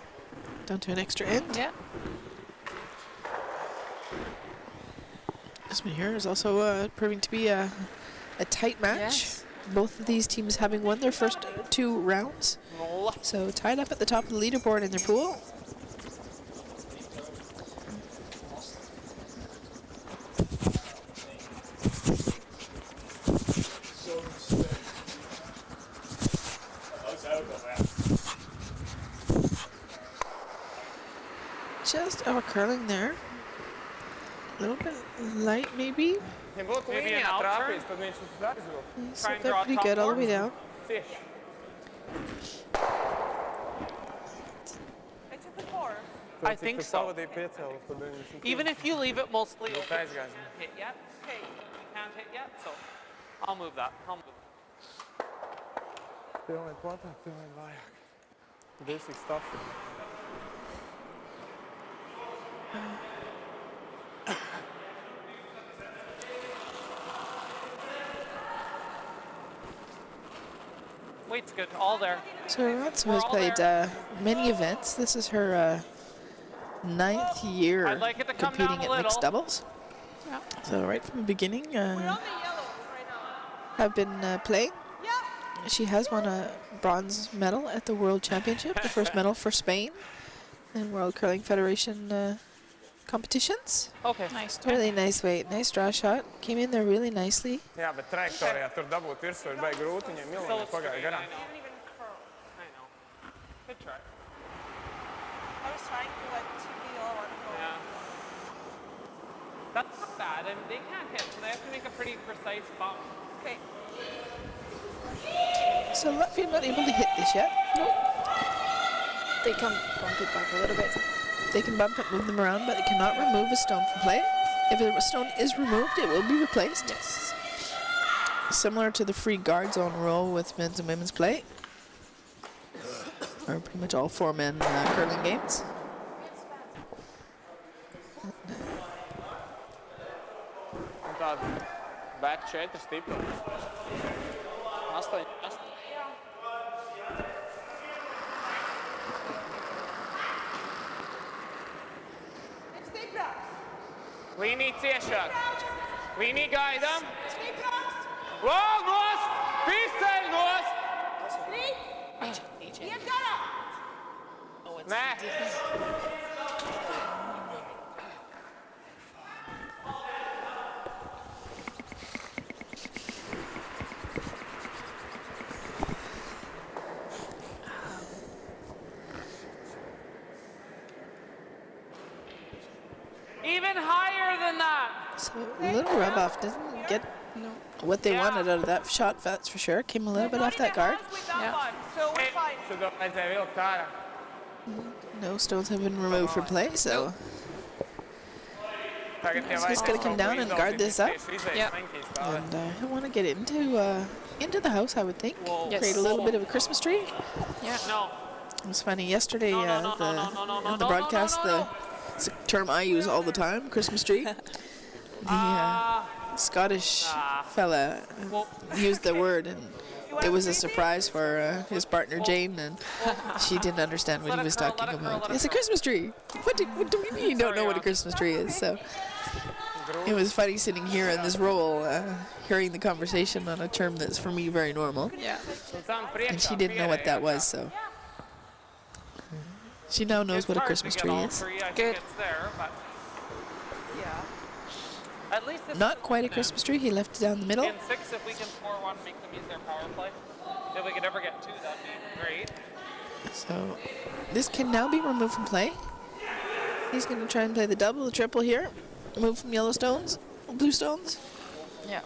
Down to an extra end. Yeah. This one here is also proving to be a tight match. Yes. Both of these teams having won their first 2 rounds. So tied up at the top of the leaderboard in their pool. Just our curling there. A little bit light maybe. Ja būtu Maybe an līnijā out trāpījis, tad viņš uz aizvilku. He's Try and got draw pretty top good all the way form. down. Cieši. I took the 4. I think so. Pavadīja piecēlus, tad viņš... Even if you leave it mostly Jūs open, aizgāzi. hit yet. Okay. You can't hit yet, so I'll move that. I'll move that. Pilnīgi platāk, pilnīgi vājāk. Basic stuff. Weight's good, all there. So Ratsu We're has all played there. many events. This is her 9th year I'd like it to come competing down a at mixed little. doubles. Yeah. So right from the beginning, We're on the yellows right now. have been playing. Yeah. She has won a bronze medal at the World Championship, the first medal for Spain in World Curling Federation competitions. Okay. Nice turn. Really nice weight, nice draw shot. Came in there really nicely. Jā, bet trajektorijā tur dabūt virsū ir baigi grūti, viņiem So milīgi pagāja straight, garām. I know. Didn't even curl. I know. Good try. I was trying to let to be all on go. Yeah. That's not bad, and they can't hit, so they have to make a pretty precise bump. Okay. So Latvia not able to hit this yet. They can bump it back a little bit. They can bump it, move them around, but they cannot remove a stone from play. If a stone is removed, it will be replaced. Yes. Similar to the free guard zone rule with men's and women's play. Or pretty much all 4-men curling games. Un tāda back 4 stipri. 8, 8. Līnija ciešāk. Līnija gaidām. Wow, nost! Pīsceļ nost! Iet garām! Nē. Even higher than that. So a little rub off. Doesn't get what they wanted out of that shot, that's for sure. Came a little bit off that guard. With that Yeah. one, so we're fine. Šo to vajadzēja vilkt ārā. No stones have been removed from play, so Tagad tie So he's gonna come down and guard this up. Yeah. and I want to get into the house, I would think. Whoa. Yes. Create a little bit of a Christmas tree. Yeah. No. It was funny yesterday. No, no, no, the no, no, no, no, the no, broadcast, no, no, no. it's a term I use all the time, Christmas tree. The Scottish fella Well, used the word, and it was a surprise for his partner Jane, and she didn't understand what Let he it was curl, talking let it curl, about. let it It's a curl. Christmas tree. What do you mean you don't know what a Christmas tree is? So it was funny sitting here in this role, hearing the conversation on a term that's for me very normal, Yeah. and she didn't know what that was. So she now knows it's what a hard to Christmas get tree all is. three. I Good. think it's there, but Yeah. At least this Not quite a Christmas tree. He left it down the middle. in 6, if we can score 1, make them use their power play. If we could ever get 2, that'd be great. So this can now be removed from play. He's going to try and play the double, the triple here. Move from yellow stones, blue stones. Yeah.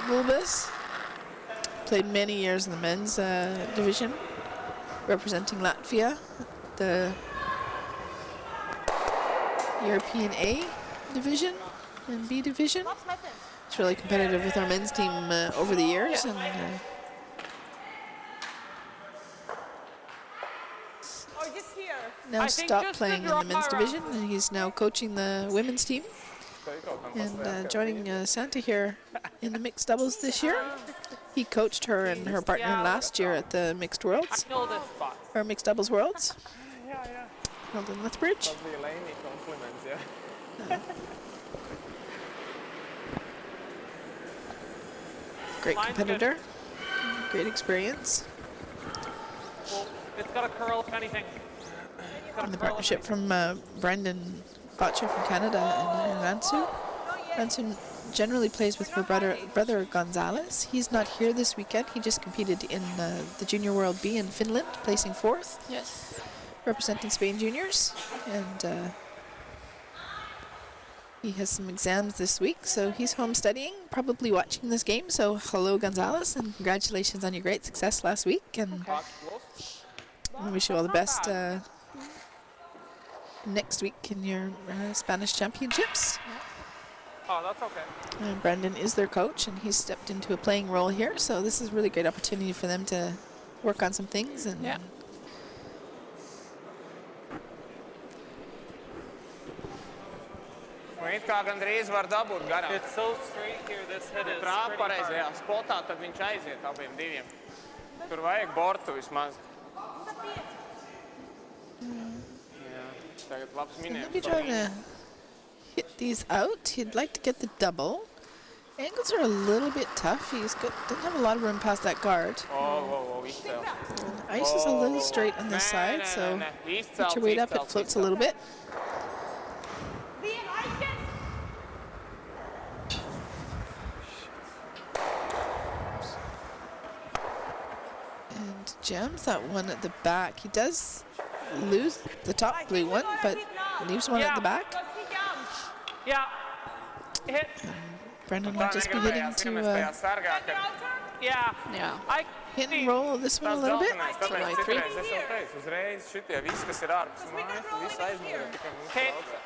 Gulbis played many years in the men's division, representing Latvia, the European A division and B division. It's really competitive with our men's team over the years, and now stopped playing in the men's division, and he's now coaching the women's team. And joining Santa here in the mixed doubles this year. He coached her and her partner last year at the mixed worlds, or mixed doubles worlds, held in Lethbridge. Great competitor, great experience. Well, it's got a curl if anything. And the partnership from Brendan Bottcher from Canada and Ransu. Ransu generally plays with her brother Gonzalez. He's not here this weekend. He just competed in the Junior World B in Finland, placing 4th. Yes. Representing Spain juniors. And he has some exams this week, so he's home studying, probably watching this game. So hello, Gonzalez, and congratulations on your great success last week. And I wish you all the best next week in your Spanish championships. Oh, that's okay. Brendan is their coach, and he's stepped into a playing role here, so this is a really great opportunity for them to work on some things. And yeah. It kā gandrīz var dabūt garām. It's so straight here, this hit is Prāv pretty pareizajā hard. spotā, tad viņš aiziet abiem diviem. Tur vajag bortu vismaz. Jā, tagad labs minējums. Maybe trying to hit these out. He'd like to get the double. Angles are a little bit tough. Doesn't have a lot of room past that guard. Izcēl. Ice is a little straight on this side, so put your weight up, it floats a little bit. And jams that one at the back. He does lose the top blue one, but leaves one at the back. Yeah. Hit. Brendan will just be hitting to Yeah. hit and roll this one a little bit. Tāpēc citreiz es jau teicu, uzreiz šitie visi, kas ir ārpus mājas, visi aizmūrē tikai mums traucē.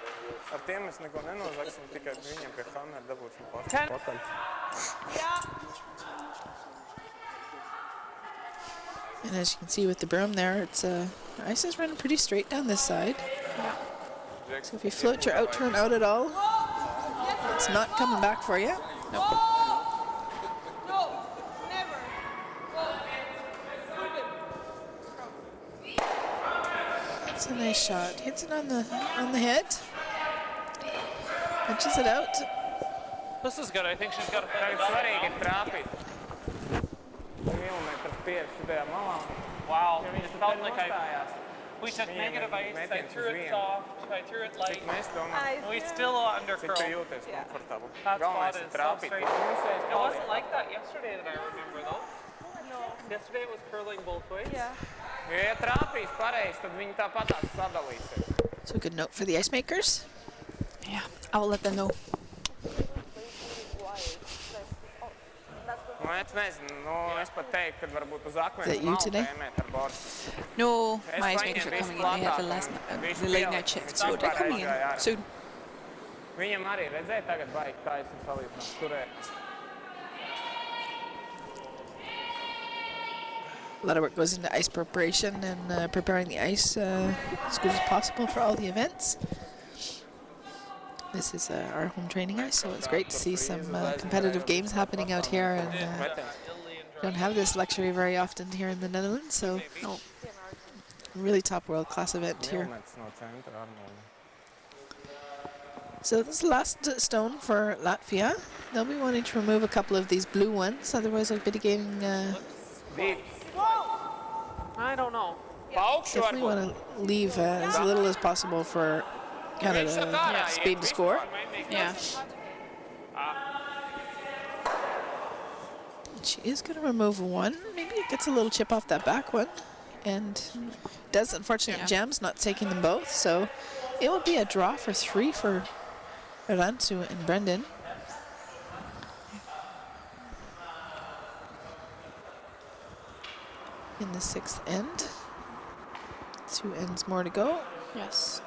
Ar tiem mēs neko nenozagsim, tikai viņiem pie hamera dabūsim pakaļ. And as you can see with the broom there, it's ice is running pretty straight down this side. So if you float your out turn out at all, it's not coming back for you. No, never. That's a nice shot. Hits it on the head. Punches it out. This is good. I think she's got a Tagad svarīgi ir trāpīt. Milimetru spiež šitajā malā. Wow. Ja It viņš felt tur like nostājās. we took Viņiem negative ir ice, I metiens threw uz it vienu. soft, I threw it light. Mēs domājam, We still under cik tu curl. jūties komfortabli. That spot Galvenais is ir so trāpīt. straight. It wasn't like that yesterday that I remember though. Yesterday it was curling both ways. Yeah. Ja trāpīs pareizi, tad viņi tāpatās sadalīsies. So a good note for the ice makers. Yeah. I will let them know. Nu, es nezinu, es pat teiktu, ka varbūt uz Is that akmens you malu today? tēmēt ar borstu. No, Es my ice paņēmu makers are visu coming in. They have platāk, the late night shift, so they're coming in soon. Viņam arī redzēja tagad baigi taisni salīdzināt turēt. A lot of work goes into ice preparation and preparing the ice as good as possible for all the events. This is our home training ice, so it's great to see some competitive games happening out here, and don't have this luxury very often here in the Netherlands, so really top world-class event here. Kilometrs no centra Arnolda. So this is the last stone for Latvia. They'll be wanting to remove a couple of these blue ones, otherwise they'll be getting I don't know. definitely want to leave as little as possible for Canada speed to score. Yeah. She is going to remove one. Maybe it gets a little chip off that back one. And does, unfortunately, Jam's not taking them both. So it will be a draw for 3 for Rantsu and Brendan. In the 6th end. 2 ends more to go. Yes.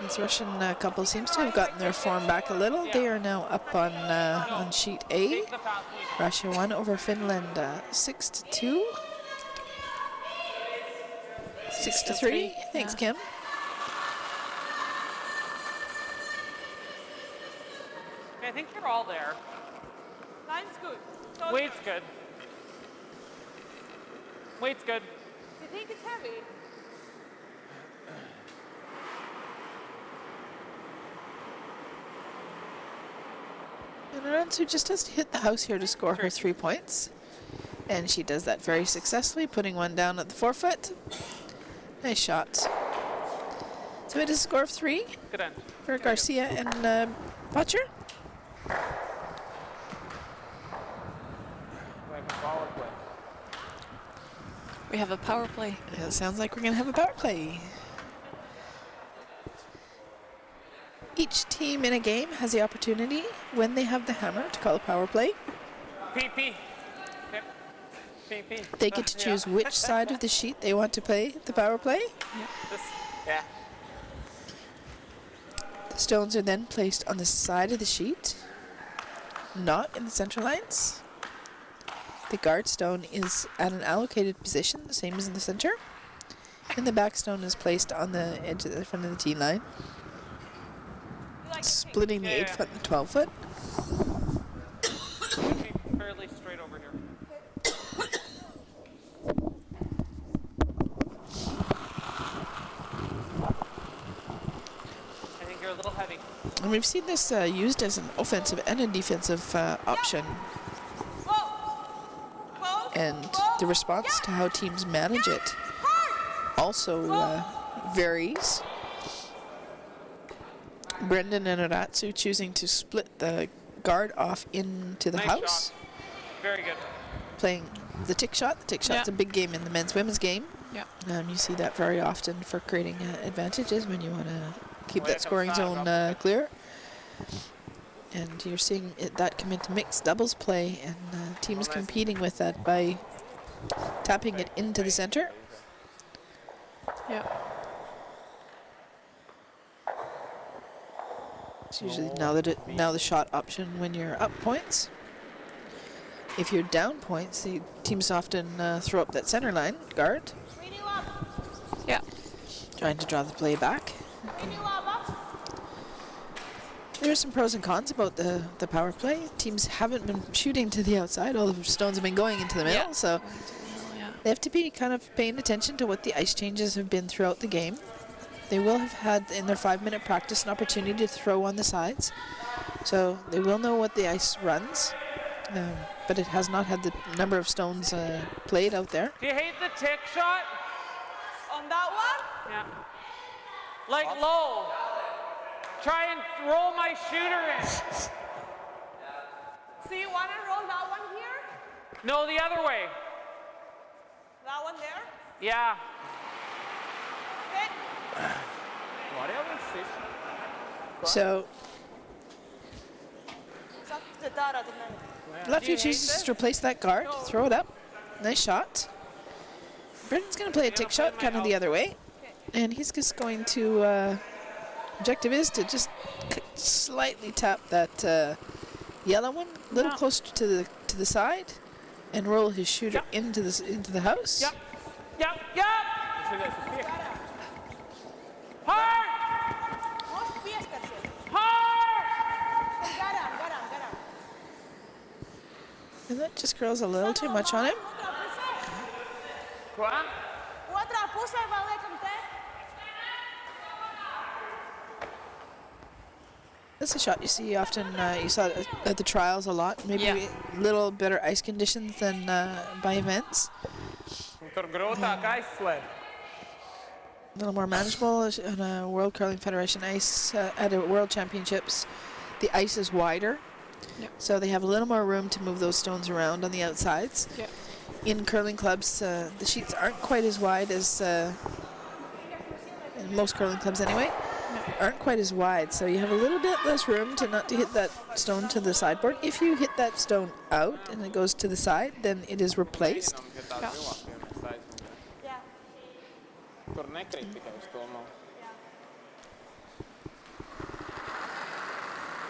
This Russian couple seems to have gotten their form back a little. They are now up on sheet A. Russia won over Finland 6-2. 6-3. Thanks, Kim. I think you're all there. Line's good. So Weight's good. Weight's good. you think it's heavy? And Rantsu just has to hit the house here to score her 3 points. And she does that very successfully, putting one down at the forefoot. Nice shot. So it is a score of 3 Good end. for Garcia and Bottcher. We have a power play. It sounds like we're going to have a power play. Each team in a game has the opportunity, when they have the hammer, to call a power play. PP. Yep. PP. They get to choose which side of the sheet they want to play the power play. Yeah. The stones are then placed on the side of the sheet, not in the center lines. The guard stone is at an allocated position, the same as in the center. And the back stone is placed on the edge of the front of the tee line, splitting the 8 foot and 12 foot. Fairly straight over here. I think you're a little heavy. And we've seen this used as an offensive and a defensive option. And the response to how teams manage it also varies. Brendan and Aratsu choosing to split the guard off into the Nice house. shot. Very good. Playing the tick shot. The tick shot's a big game in the men's women's game. Yeah. You see that very often for creating advantages when you want to keep that scoring zone clear. And you're seeing that come into mixed doubles play, and teams competing with that by tapping it into the center. Yeah. It's usually now the shot option when you're up points. If you're down points, the teams often throw up that center line guard, Yeah. trying to draw the play back. There are some pros and cons about the power play. Teams haven't been shooting to the outside. All the stones have been going into the middle, so they have to be kind of paying attention to what the ice changes have been throughout the game. They will have had in their 5-minute practice an opportunity to throw on the sides, so they will know what the ice runs, but it has not had the number of stones played out there. Do you hate the tick shot? On that one? Yeah. Like low. Try and roll my shooter in. So you want to roll that one here? No, the other way. That one there? Yeah. Okay. So Lefty chooses to replace that guard, throw it up. Nice shot. Brendan's going to play a tick shot kind of the other way, and he's just going to objective is to just slightly tap that yellow one a little closer to the side, and roll his shooter into the house. Yep. Hard! Hard! Get him. And that just curls a little too much on him. That's a shot you see often. You saw it at the trials a lot. Maybe a little better ice conditions than by events. Tur grūtāk aizslēgt. A little more manageable on a World Curling Federation ice at a World Championships. The ice is wider, so they have a little more room to move those stones around on the outsides. Yep. In curling clubs, the sheets aren't quite as wide as in most curling clubs anyway. Aren't quite as wide, so you have a little bit less room to not to hit that stone to the sideboard. If you hit that stone out and it goes to the side, then it is replaced. Tur nekrīt tikai uz to malu.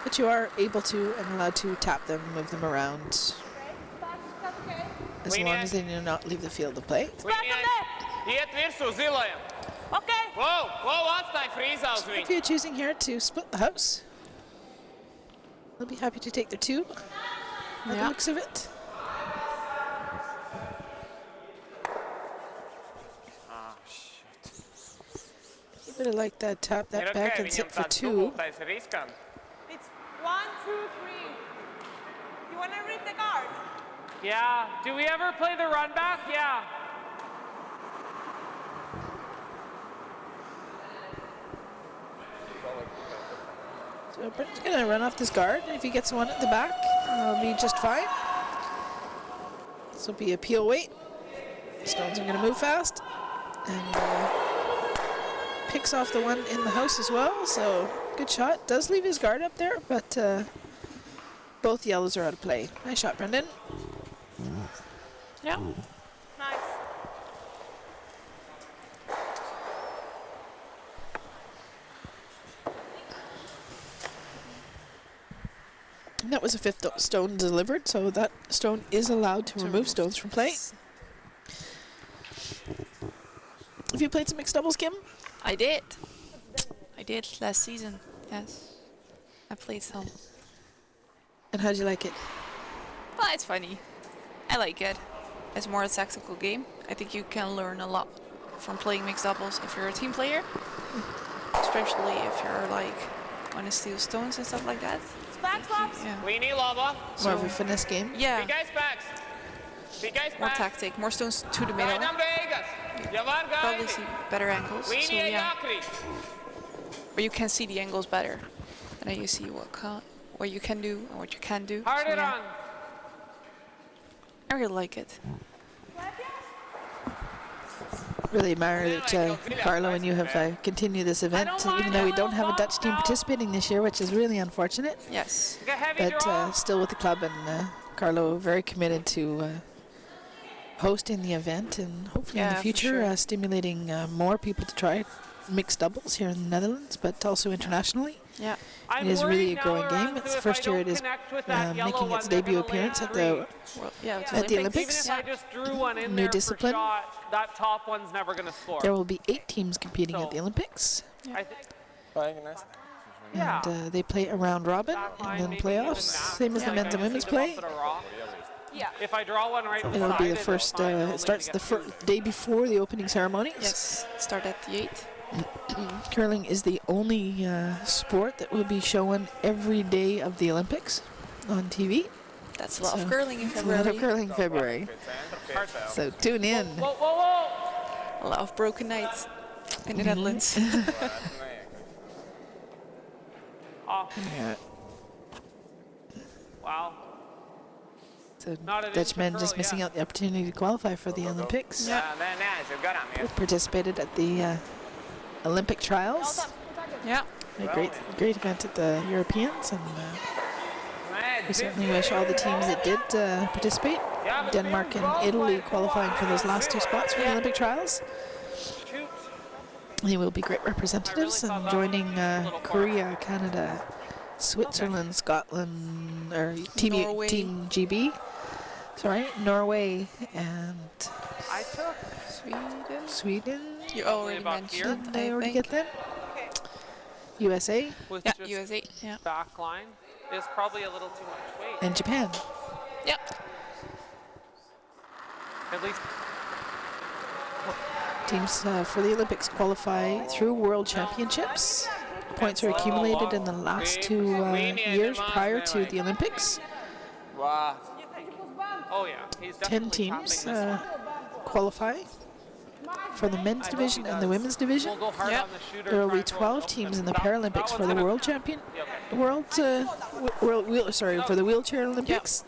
But you are able to and allowed to tap them, move them around, as long as they do not leave the field of play. Iet virsū zilajam. Okay. Wow, atstāj frīzā uz If viņu. you're choosing here to split the house, they'll be happy to take the two. By the looks of it. You better like that, tap that back and sit for two. Dubultais ir riskanti. It's 1, 2, 3. You want to read the card? Yeah. Do we ever play the run back? Yeah. So Britton's going to run off this guard. If he gets one at the back, it'll be just fine. This will be a peel weight. Stones are going to move fast. And picks off the one in the house as well. So good shot. Does leave his guard up there, but both yellows are out of play. Nice shot, Brendan. Yeah. Nice. And that was a fifth stone delivered, so that stone is allowed to remove stones from play. Have you played some mixed doubles, Kim? I did last season. Yes, I played some. And how'd you like it? Well, it's funny. I like it. It's more a tactical game. I think you can learn a lot from playing mixed doubles if you're a team player, especially if you're like want to steal stones and stuff like that. Back slops. Yeah. Līnija labā. More of a finesse game. Yeah. Tikai spēks. Tikai More spēks. tactic, more stones to the middle. Gaidām beigas. Ja var Probably gaidi. see better angles. So Līnija yeah, jākrīt. or you can see the angles better, and then you see what you can do and what you can do. Hard So, it yeah, on. I really like it. Really admire that Carlo and you have continued this event, even though we don't have a Dutch team participating this year, which is really unfortunate. Yes. Get heavy But draw. still with the club, and Carlo very committed to hosting the event, and hopefully in Yeah, the for future sure. stimulating more people to try mixed doubles here in the Netherlands, but also internationally. Yeah. I'm It is really worried a growing now game. around It's two the if first I year don't it is connect with that yellow making its one, they're debut gonna land appearance at three. the Well, yeah. It's At the Olympics. Olympics. Even if I just drew one in New there discipline. for shot, that top one's never going to score. There will be 8 teams competing at the Olympics, I think, Vajag nest. yeah. and they play a round robin Back line, and then maybe playoffs, even that. same as the Like, men's I and just women's need to bump play. it a rock. Yeah. If I draw one right It'll be the beside first. it's fine. I'm only It starts gonna the get two. day before the opening ceremonies. Yes. Start at the 8th. Curling is the only sport that will be shown every day of the Olympics on TV. That's a lot So, of curling in It's a lot of February. curling in February, so tune in. Whoa, whoa, whoa! A lot of broken nights in the Netherlands. Oh, Yeah. wow. So Not an Dutchmen inch just curl, missing yeah. out the opportunity to qualify for the Olympics. Nē, neaiziet garām. Iet. Participated at the Olympic trials. Yeah. A great event at the Europeans, and Nē, we certainly wish all the teams that did participate, Denmark and Italy, qualifying for those last 2 spots for the Olympic trials. Shoot. They will be great representatives, thought and that joining was a little far. Korea, Canada, Switzerland, Scotland, or Norway. Team GB. Sorry, Norway and I took Sweden. Sweden. You already about mentioned Did it, I I already think. get them? USA with Yeah, just USA. Yeah. back line is probably a little too much weight. and Japan. Yep. At least Teams for the Olympics qualify through World Championships points were accumulated in the last 2 years prior to the Olympics. Wow. Oh yeah, he's 10 definitely teams tapping this one. qualify for the men's I know division and the because women's division. We'll go hard Yeah. on the shooter, There will try be and go 12 open. teams in the That Paralympics one's for the gonna- world champion, Yeah, okay. for the wheelchair Olympics.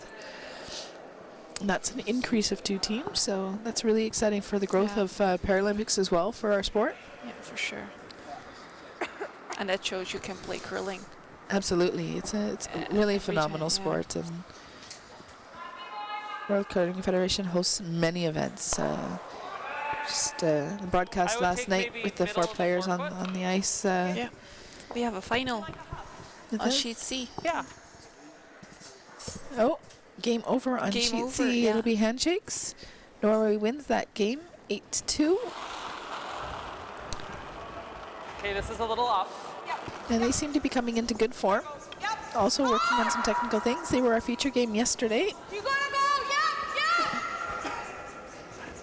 And that's an increase of 2 teams, so that's really exciting for the growth Yeah. of Paralympics as well for our sport. Yeah, for sure. And that shows you can play curling. Absolutely, it's a really phenomenal yeah. sport, and World Curling Federation hosts many events. The I broadcast would last take night maybe with the 4 middle of the players on forefoot. the ice. Yeah. We have a final Is on it? sheet C. Yeah. Oh, game over on Game sheet over, C. yeah. It'll be handshakes. Norway wins that game 8-2. Okay, this is a little up. And they seem to be coming into good form. Also working on some technical things. They were our feature game yesterday. You gotta go! Yeah!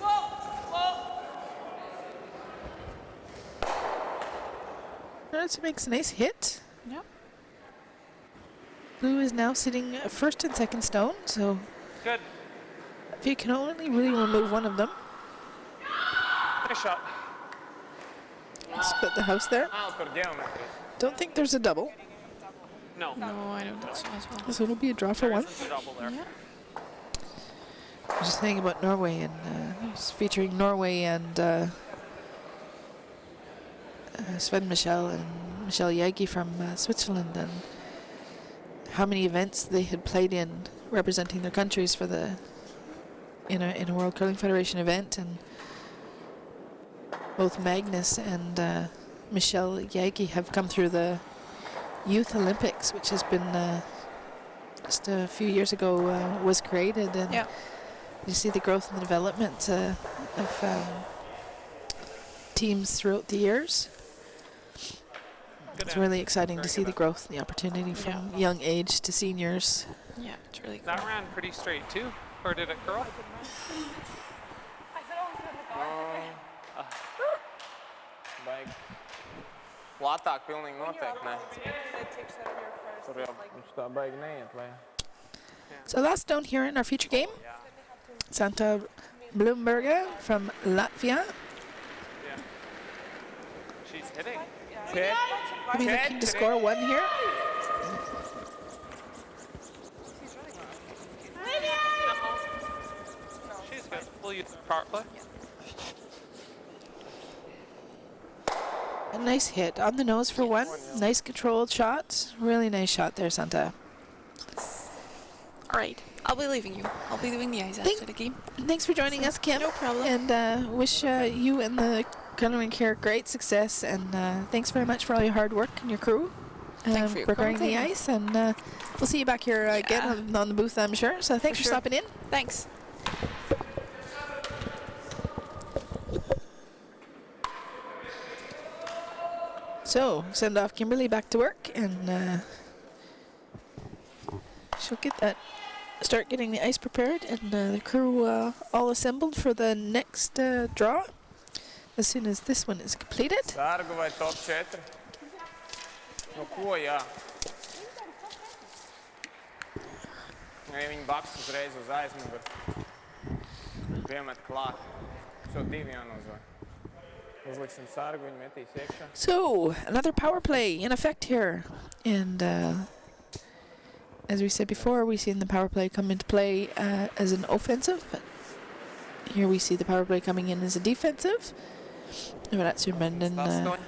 Whoa! That makes a nice hit. Yep. Blue is now sitting first and second stone, so Good. if you can only really remove one of them, Nice shot. split the house there. Malo tur geometrija. Don't think there's a double, No. No, I don't think so as well. so it'll be a draw for There one. isn't a double there. Yeah. I was just saying about Norway, and it's featuring Norway and Sven Michel and Michel Yagi from Switzerland, and how many events they had played in representing their countries for the in a World Curling Federation event, and both Magnus and Michel Yagi have come through the Youth Olympics, which has been just a few years ago was created, and Yeah. you see the growth and the development of teams throughout the years. Good It's answer. really exciting Very to see good the growth and the opportunity from young age to seniors. Yeah, it's really cool. That ran pretty straight too, or did it curl? Baigi. Platāk pilnīgi noteikti ne. Tur jau viņš tā baigi neiet lejā. So last stone here in our feature game, Santa Blumberga from Latvia. Yeah. She's hitting. We'll be looking to score one here. She's good. We'll use power play. A nice hit on the nose for one. Nice controlled shot. Really nice shot there, Santa. All right, I'll be leaving you. I'll be doing the ice after the game. Thanks for joining us, Kim. No problem. And wish you and the Curling Care great success. And thanks very much for all your hard work and your crew. Thanks for your preparing the commenting. ice. And we'll see you back here again on the booth, I'm sure. So thanks for sure. stopping in. Thanks. So send off Kimberly back to work, and she'll start getting the ice prepared, and the crew all assembled for the next draw as soon as this one is completed. Sargu vai top 4? No ko, jā. Ja viņi baks uzreiz uz aizmuguri. Piemet klāt. Šo 2 jānozvar. Uzliksim sargu, viņi metīs iekšā. So another power play in effect here, and as we said before, we've seen the power play come into play as an offensive, but here we see the power play coming in as a defensive. Ratsu and Brendan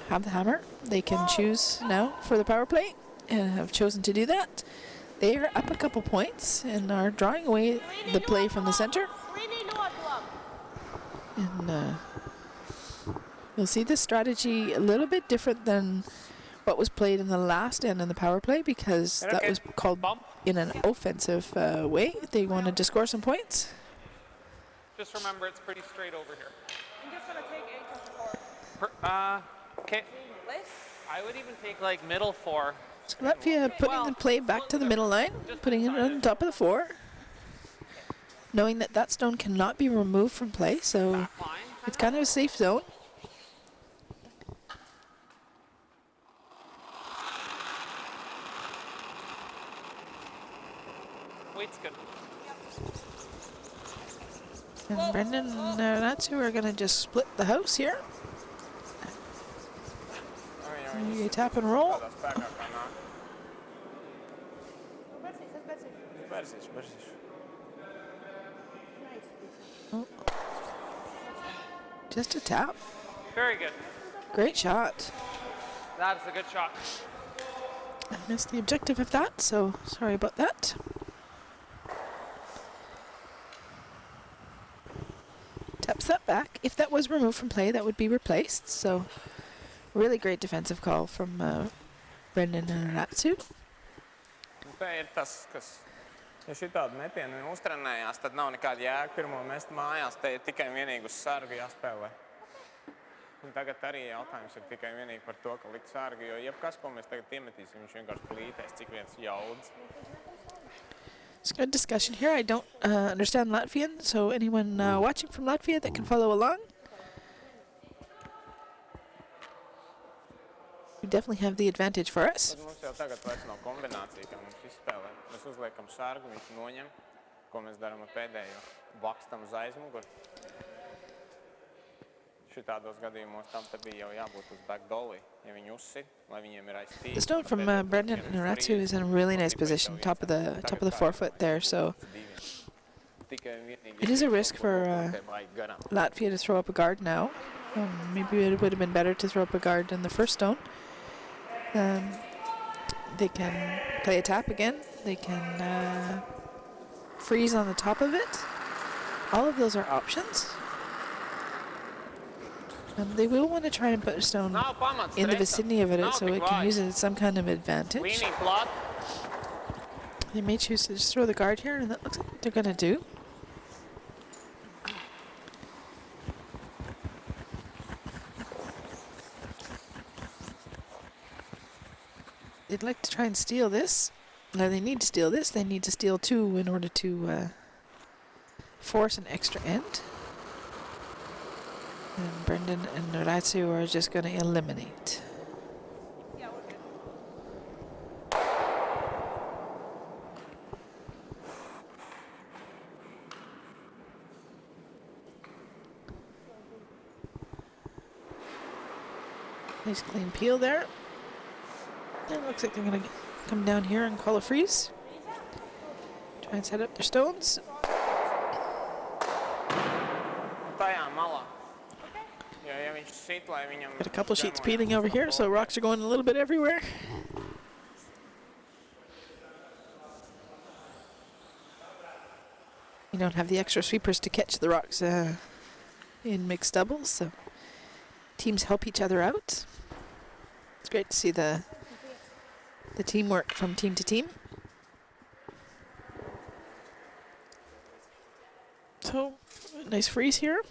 have the hammer. They can choose now for the power play, and have chosen to do that. They are up a couple points and are drawing away the play from the center. And you'll see this strategy a little bit different than what was played in the last end in the power play, because that was called Bump. in an offensive way. They wanted to score some points. Just remember, it's pretty straight over here. I'm just gonna take 8 to 4. Okay. I would even take like middle 4. So Latvia putting the play back to the middle line, putting it on top of the 4, knowing that that stone cannot be removed from play, so Line. it's kind of a safe zone. weight's good. And Brendan and Natsu are going to just split the house here. You tap and roll. Oh. Just a tap. Very good. Great shot. That's a good shot. I missed the objective of that, so sorry about that. Taps that back. If that was removed from play, that would be replaced. So really great defensive call from Brendan and Natsu. Te ir tas, kas, ja šitādi metienu uztrenējās, tad nav nekāda jēga pirmo mest mājās. Te ir tikai un vienīgi uz sargu jāspēlē. Un tagad arī jautājums ir tikai un vienīgi par to, ka likt sargu, jo jebkas, ko mēs tagad iemetīsim, viņš vienkārši plītēs, cik viens jaudas. It's a good discussion here. I don't understand Latvian, so anyone watching from Latvia that can follow along. We definitely have the advantage for us. Tad mums jau tagad vairs nav kombinācija, ka mums izspēlē. Mēs uzliekam sargu, viņš noņem, ko mēs darām ar pēdējo. Bakstam uz aizmuguri. Šitādos gadījumos tam te bija jau jābūt uz back dolly, ja viņi uzsit, lai viņiem ir aiztīk. The stone from Brendan and Natsu is in a really nice position, top of the forefoot there. So it is a risk for Latvia to throw up a guard now. Maybe it would have been better to throw up a guard in the first stone. They can play a tap again. They can freeze on the top of it. All of those are options. They will want to try and put a stone in the vicinity of it so it can use it as some kind of advantage. They may choose to just throw the guard here, and that looks like what they're going to do. They'd like to try and steal this. Now they need to steal this. They need to steal two in order to force an extra end. And Brendan and Natsu are just going to eliminate. Yeah, we're good. Nice clean peel there. It looks like they're going to come down here and call a freeze. Try and set up their stones. Got a couple sheets peeling over here, so rocks are going a little bit everywhere. You don't have the extra sweepers to catch the rocks in mixed doubles, so teams help each other out. It's great to see the teamwork from team to team. So, nice freeze here.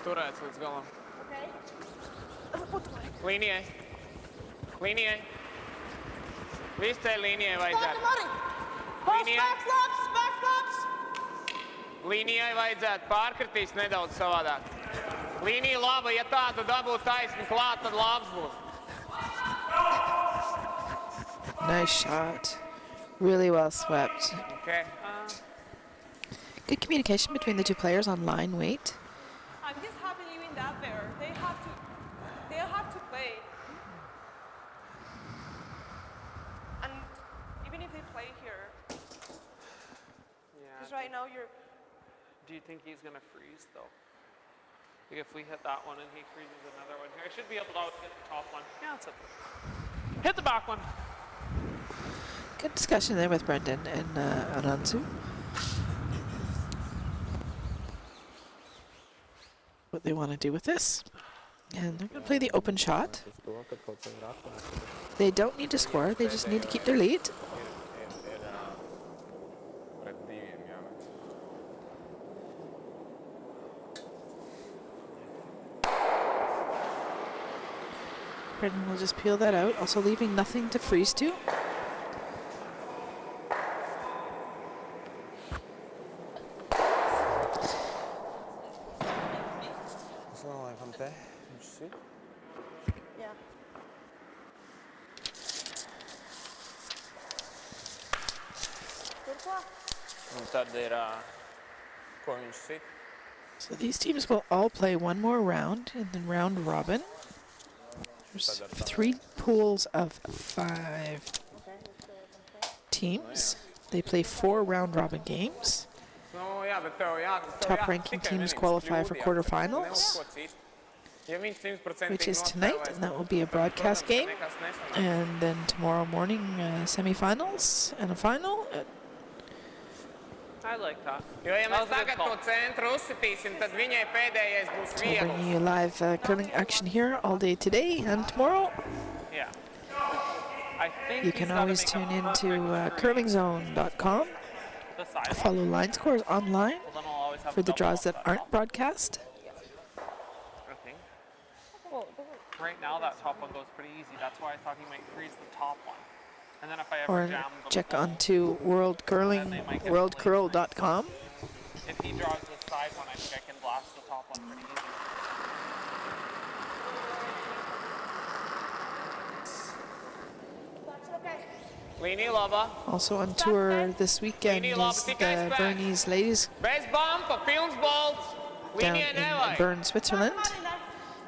Turēts līdz galam. Līnijai. Līnijai. Visai līnijai vajadzētu. Līnijai. Līnijai vajadzētu pārkritīs nedaudz savādāk. Līnija laba, ja tā, tad dabūt taisni klāt, tad labs būs. Nice shot. Really well swept. Okay. Good communication between the two players on line weight. I'm just happy leaving that there. They have to play. And even if they play here, because right now you're. Do you think he's going to freeze, though? Like if we hit that one and he freezes another one here, I should be able to hit the top one. Yeah, that's it. Hit the back one. Good discussion there with Brendan and Anansu. What they want to do with this. And they're going to play the open shot. They don't need to score, they just need to keep their lead. Brendan will just peel that out, also leaving nothing to freeze to. Yeah. Tur ko? Un tad ir, ko viņš sit? So these teams will all play one more round in the round robin. There's 3 pools of 5 teams. They play 4 round robin games. Nu, jā, bet tev Top ranking teams qualify for quarterfinals, which is tonight, and that will be a broadcast game. And then tomorrow morning, semifinals and a final. I like that. Jo, ja That mēs was a good tagad call. to centru uzsitīsim, tad viņai pēdējais būs So we'll bring viegls. you live curling action here all day today and tomorrow. Yeah. I think You he's can gotta always make a tune perfect into three. curlingzone.com. The side. Follow line scores online Well, then I'll always have for the double draws off that aren't top, broadcast. I think. Right now, that top one goes pretty easy. That's why I thought he might freeze the top one. And then if I ever Or jam the check ball, onto worldcurling.com. if he draws the side one, I think I can blast the top one pretty easy. Līnija labā. Also on tour this weekend is the Bernese ladies Bez bumpa, pilns bolts. down Līnija in nevajag. Bern, Switzerland.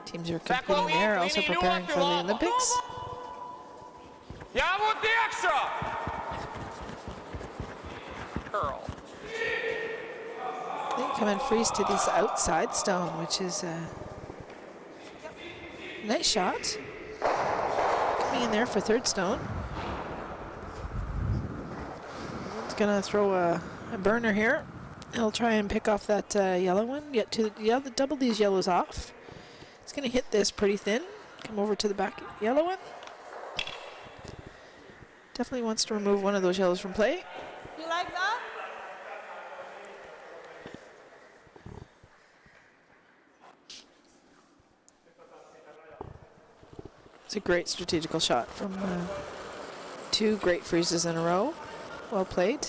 Teams are competing there, also preparing for the Olympics. Jābūt iekšā! Curl. They come and freeze to this outside stone, which is a nice shot. Coming in there for third stone. It's gonna throw a burner here. He'll try and pick off that yellow one. Get to double these yellows off. It's gonna hit this pretty thin. Come over to the back yellow one. Definitely wants to remove one of those yellows from play. You like that? It's a great strategical shot from 2 great freezes in a row. Well played.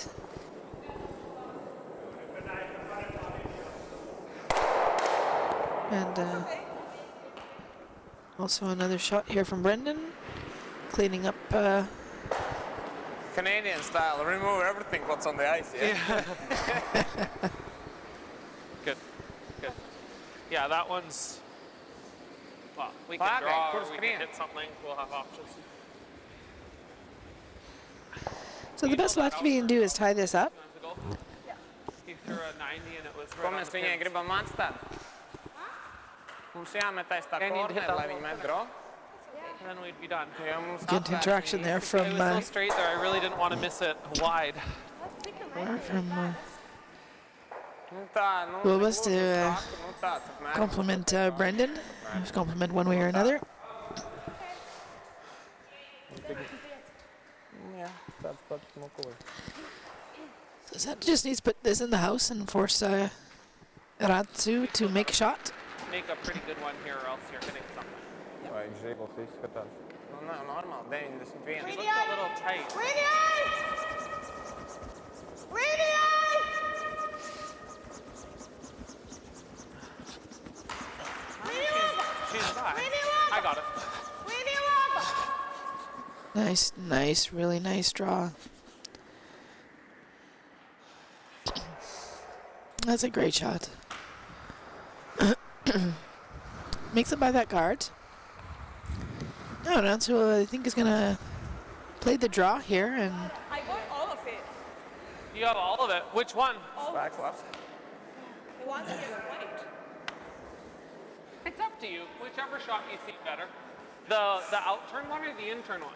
And also another shot here from Brendan, cleaning up. Canadian style, remove everything what's on the ice, yeah? Good. Good. Yeah, that one's. Well, we can Flag, draw or course we green. can hit something. We'll have options. So the best left we can do is tie this up. He threw a 90 and it was Ko right on mēs the viņai pins. gribam atstāt? Mums jāmetais tā I need to hit korneri, that lai little viņi met finish. draw. And then we'd be done. Jo mums Good atvērt interaction viņi there It from was so straight there, I really didn't want to miss it wide. Nu tā, nu, Gulbis negluži to, uz kaku, nu tāds apmēram. compliment Brendan. Compliment one way or another. Jā, tāds pats mukulis. So Zed just needs to put this in the house and force Ratsu to make a shot. Make a pretty good one here or else you're hitting something. Vai žīgls izskatās? Nu, nav normāli, 91. It looked a little tight. Radiate! Radiate! She's back. I got it. Nice, really nice draw. That's a great shot. Makes it by that guard. No, Natsu, I think is gonna play the draw here, and I got all of it. You have all of it. Which one? Spēks labs. He wants to get a point. It's up to you. Whichever shot you see better. The out-turn one or the in-turn one?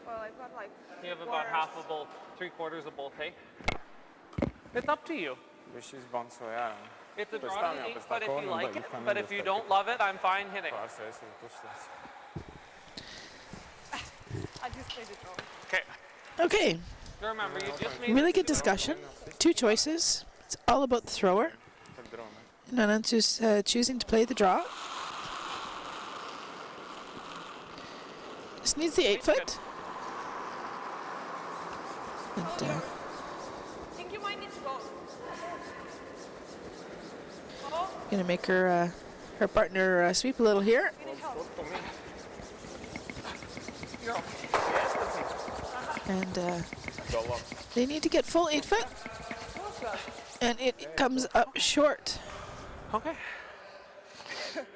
Well, I've got like. You have about half of both, 3/4 of both, hey? It's up to you. Bišķi izbansoj ārā. It's a Pēc draw tam jau technique, pēc tā but if you kornera, like bet it, kā but if you nedostāt, don't love it, I'm fine hitting. Pārsēs ir tušas. I just played it wrong. Okay. okay, Remember, you just made really good discussion. 2 choices. It's all about the thrower. Tad drona. Nanantu's choosing to play the draw. Just needs the 8-foot. And, I think you might need to go. Oh, gonna make her her partner sweep a little here. And they need to get full 8 foot. And it comes up short. Okay.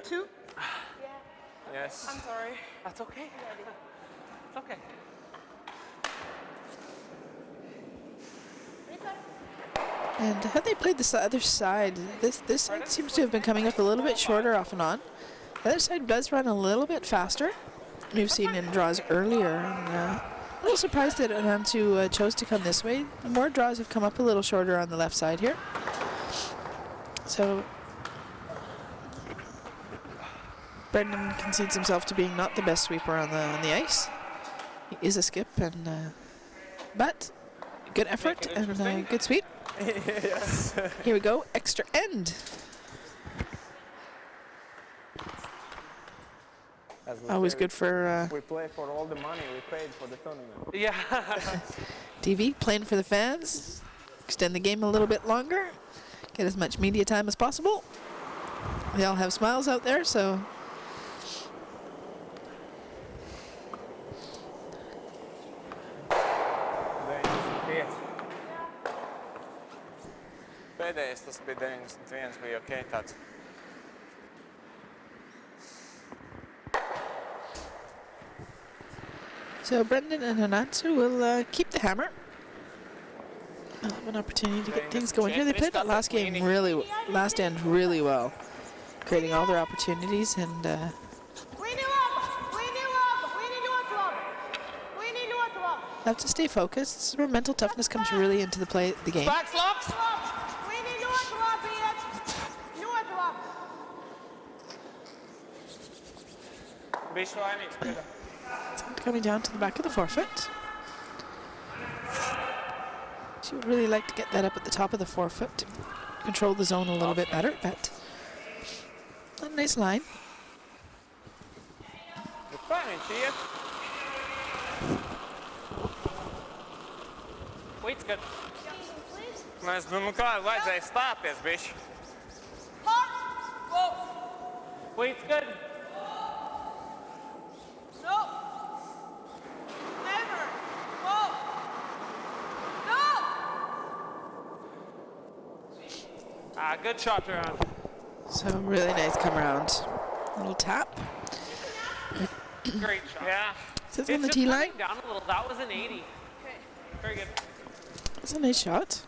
2? Yes. I'm sorry. That's okay. It's okay. And had they played this other side, this side seems to have been coming up a little bit shorter off and on. The other side does run a little bit faster. We've seen in draws earlier. And, a little surprised that Anantu chose to come this way. More draws have come up a little shorter on the left side here. So Brendan concedes himself to being not the best sweeper on the ice. He is a skip, and but good effort and good sweep. Yes. Here we go, extra end. Always good for we play for all the money we paid for the tournament. Yeah. TV, playing for the fans. Extend the game a little bit longer. Get as much media time as possible. They all have smiles out there, so. Pēdējais tas bija 91, bija ok tāds. So Brendan and Anantu will keep the hammer. They'll have an opportunity to get things going here. They played that last end really well, creating all their opportunities and. Have to stay focused. This is where mental toughness comes really into the game. Coming down to the back of the forefoot. She would really like to get that up at the top of the forefoot to control the zone a little bit better, but a nice line. Weight's good. Mēs, nu kā, vajadzēja stāties, bišķi. Weight's good. No. Never. Whoa. No. Good shot around. So really nice come around. Little tap. Great shot. Yeah. Sits on the tee line. Down a little. That was an 80. Okay. Very good. That's a nice shot.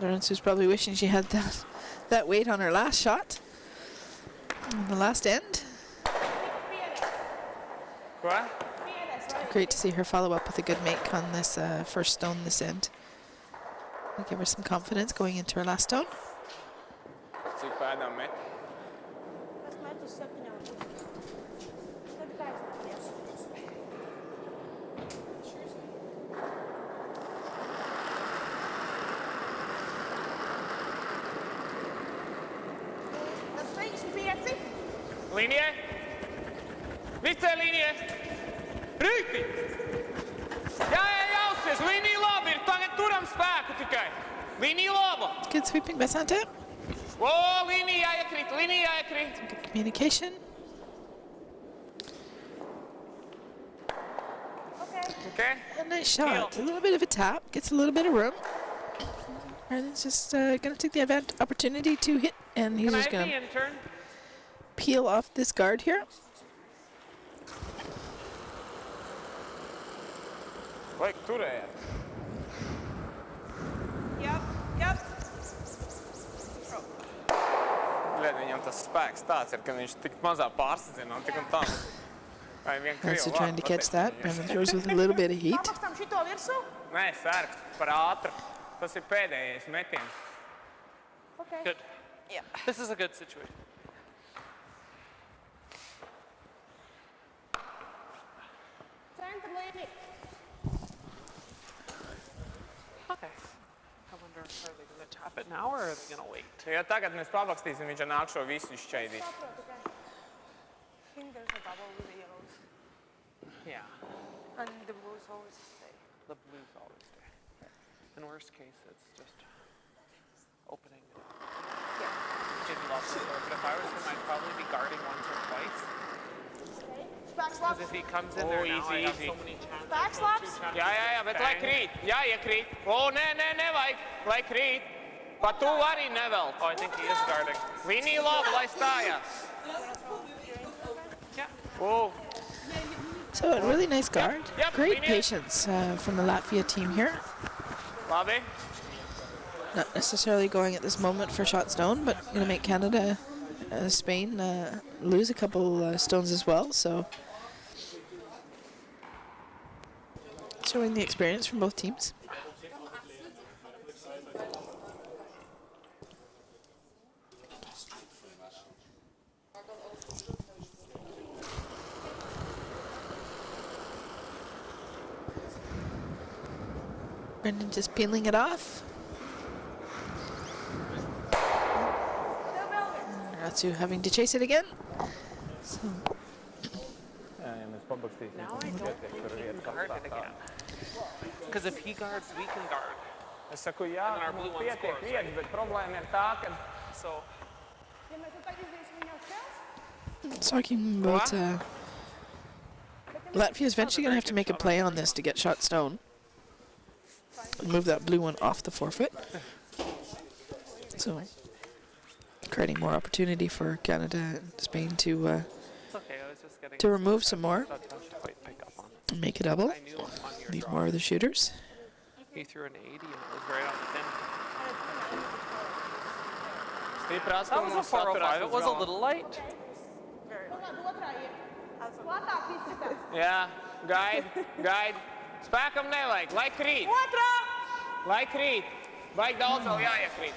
Lorenzo's probably wishing she had that weight on her last shot. On the last end. Ko? Great to see her follow up with a good make on this first stone this end. It'll give her some confidence going into her last stone. Cik pēdām met? Es metu 7. Tagad aizmēties. Tas 35. Līnijai? Visai līnijai? Rīti! Jā, uzspies, līnija labi ir, tagad turam spēku tikai. Līnija laba. Good sweeping by Santa. O, līnija jāiekrīt, līnija jāiekrīt. Good communication. Okay. A nice shot. A little bit of a tap. Gets a little bit of room. Brendan's just going to take the opportunity to hit. And he's Can just I going have to the intern? peel off this guard here. Vajag turēt. Yep. Bļed, viņam tas spēks tāds ir, ka viņš tik mazā pārsadzina un tik un tā. Vai vien Also krievu trying to vārdu catch that. pateikt. Brendan throws with a little bit of heat. Pabakstam šito virsū. Nē, sērgs par ātru. Tas ir pēdējais metiens. Okay. Good. Yeah. This is a good situation. Center landing. Okay. I wonder, are they going to tap it now or are they going to wait? Ja tagad mēs pabakstīsim, viņš nāk šo visu izšķaidīt. Saprotu, okay. I think there's a double with the yellows. Yeah. And the blues always stay. The blues always stay. In worst case, it's just opening. Yes. also, but if I was him, I'd probably be guarding once or twice. Back slaps. Because if he comes in there now, I have so many chances. Back slaps. Jā, bet lai krīt. Jāiekrīt. O, nē, nevajag. Lai krīt. Pat tu arī nevelc. Oh, I think he is guarding. Viņi labi, lai stājās. Yeah. O, So a really nice guard. Yep, Great we knew. patience from the Latvia team here. labi. Not necessarily going at this moment for shot stone, but going to make Canada, Spain lose a couple stones as well. So showing the experience from both teams. Brendan just peeling it off. Ratsu having to chase it again. So Now I don't think he can guard it again. Because if he guards, we can guard. Es saku, jā, And our blue mums one pietiek scores, vietas, right? bet problēma ir tā, ka So Ja mēs tagad izdarīsim viņu čels. talking about Latvia's eventually going to have to make a play on this to get shot stone. Move that blue one off the forfeit. So creating more opportunity for Canada and Spain to it's okay. I was just getting to remove some more not to quite pick up on it. and make a double. I knew it was on your Leave draw. more of the shooters. He threw an 80 and it was right on the pin. stiprās, That was a 405. It was a little light. Otrā iet. Platāk izskatās. Jā, gaid. Spēkam nevajag, lai krīt. Otrā! Lai krīt. Vajag daudz vēl jāiekrīt.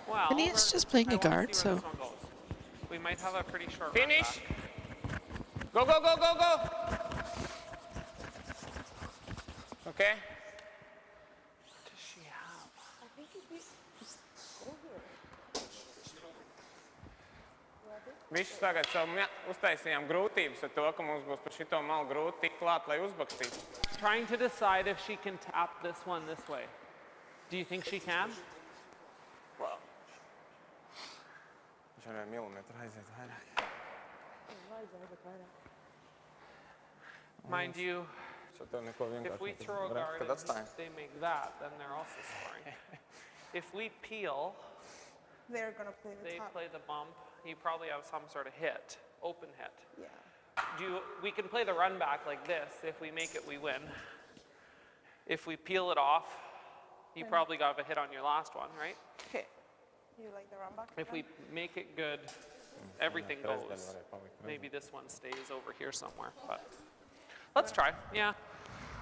Wow. And he's just playing a guard, so we might have a pretty short Finish. run back. Go. Okay. What does she have? Visus tagad uztaisījām grūtības ar to, ka mums būs pa šito malu grūti tikt klāt, lai uzbakstītu. Trying to decide if she can tap this one this way. Do you think she can? Viņš varēja milimetru aiziet vairāk. Mind you, Šo tev neko if we vienkārši throw a guard kad and atstājam. they make that, then they're also scoring. If we peel, They're gonna play the they top. play the bump. You probably have some sort of hit, open hit. Yeah. We can play the run back like this. If we make it, we win. If we peel it off, you probably got a hit on your last one, right? Okay. You like the run back? If we make it good, everything goes. Maybe this one stays over here somewhere, but let's try. Yeah.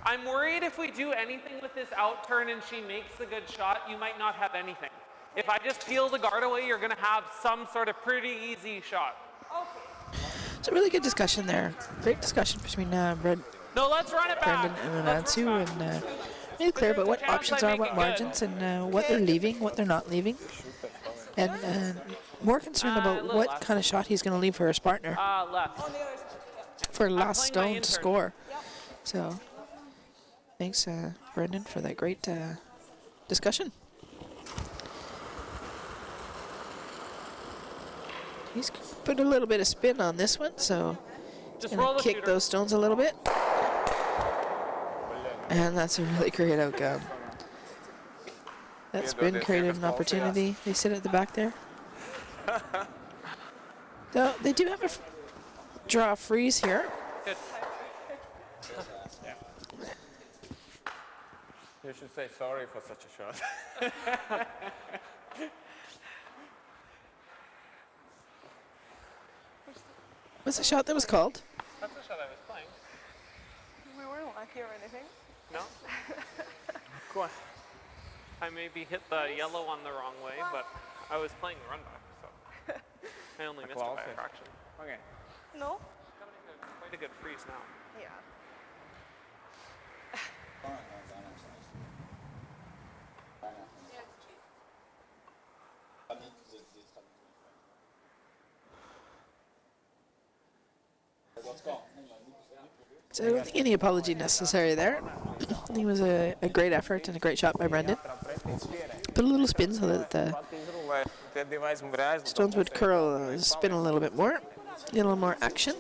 I'm worried if we do anything with this out turn and she makes a good shot, you might not have anything. If I just peel the guard away, you're going to have some sort of pretty easy shot. it's a really good discussion there. Great discussion between No, let's run it back. Brendan and Let's Ratsu, run it back. and made it clear about what Chance options I are, make what it good. margins, and what they're leaving, what they're not leaving. And more concerned A about little what less. kind of shot he's going to leave for his partner Left. for last playing my stone to intern. score. So thanks, Brendan, for that great discussion. He's put a little bit of spin on this one, so Just gonna roll the kick shooter. those stones a little bit. And that's a really great outcome. That spin created an opportunity. They sit at the back there. Though they do have a draw freeze here. Good. You should say sorry for such a shot. What's the shot that was called? That's the shot I was playing. We weren't lucky or anything. No? Go on. I maybe hit the yellow one the wrong way, but I was playing the run back, so I only missed it by Close a it. fraction. Okay. No? Quite a good freeze now. Yeah. So I don't think any apology necessary there. I think it was a great effort and a great shot by Brendan. Put a little spin so that the Stones would curl, spin a little bit more, get a little more action.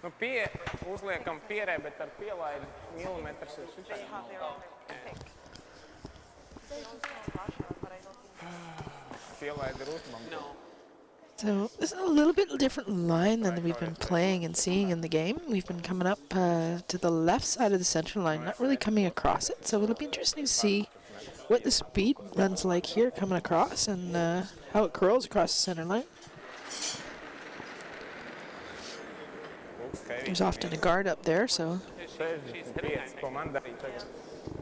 Nu uzliekam pierē, bet ar pielaidu milimetrus ir šitai. Pielaida ir uzmanība. So this is a little bit different line than we've been playing and seeing in the game. We've been coming up to the left side of the center line, not really coming across it. So it'll be interesting to see what the speed runs like here coming across and how it curls across the center line. There's often a guard up there, so.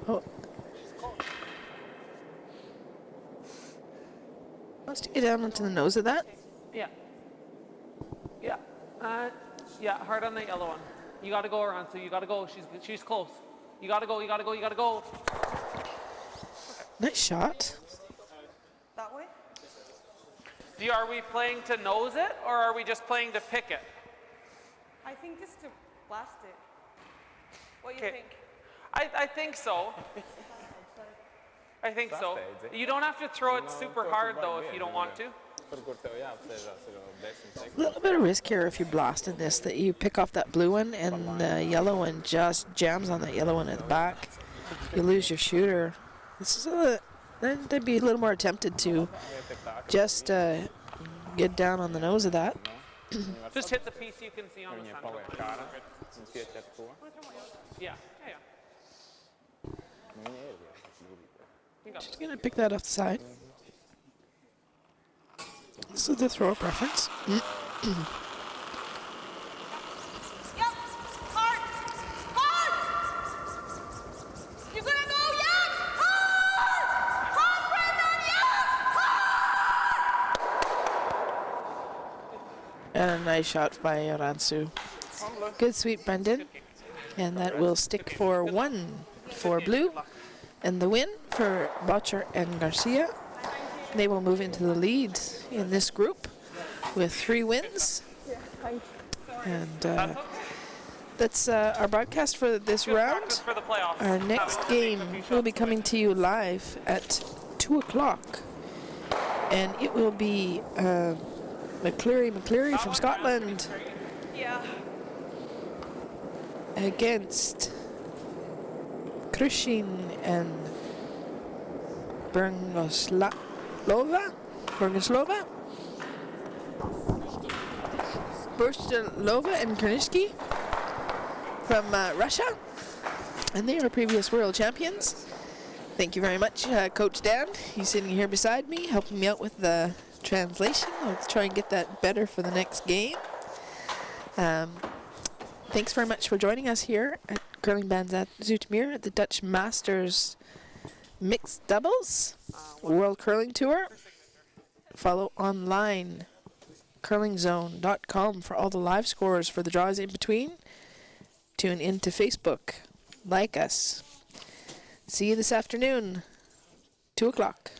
Oh. Let's get down onto the nose of that. Yeah. Yeah. Yeah, hard on the yellow one. You got to go around, so you got to go. She's close. You got to go, you got to go, you got to go. Nice shot. That way? Are we playing to nose it, or are we just playing to pick it? I think just to blast it. What do you think? I think so. I think so. You don't have to throw it super hard, though, if you don't want to. A little bit of risk here if you're blasting this, that you pick off that blue one and the yellow one just jams on that yellow one at the back. You lose your shooter. This is then they'd be a little more tempted to just get down on the nose of that. Just hit the piece you can see on the center line. Yeah. Just gonna pick that off the side. This is the throw preference. Yep. Hard. Hard. You're gonna go, yes. Hard. Hard, Brendan, yes. Hard. And a nice shot by Ransu. Good sweep, Brendan. And that will stick for 1 for blue. And the win for Bottcher and Garcia. They will move into the lead in this group with 3 wins. And that's our broadcast for this round. For the playoffs. Our next game will be coming to you live at 2 o'clock. And it will be McCleary from Scotland against Krushin and Brnislava and Kernishki from Russia, and they are previous world champions. Thank you very much, Coach Dan. He's sitting here beside me, helping me out with the translation. Let's try and get that better for the next game. Thanks very much for joining us here at Curling Bands at Zoetermeer at the Dutch Masters Mixed Doubles World Curling Tour. Follow online curlingzone.com for all the live scores for the draws in between. Tune in to Facebook. Like us. See you this afternoon, 2 o'clock.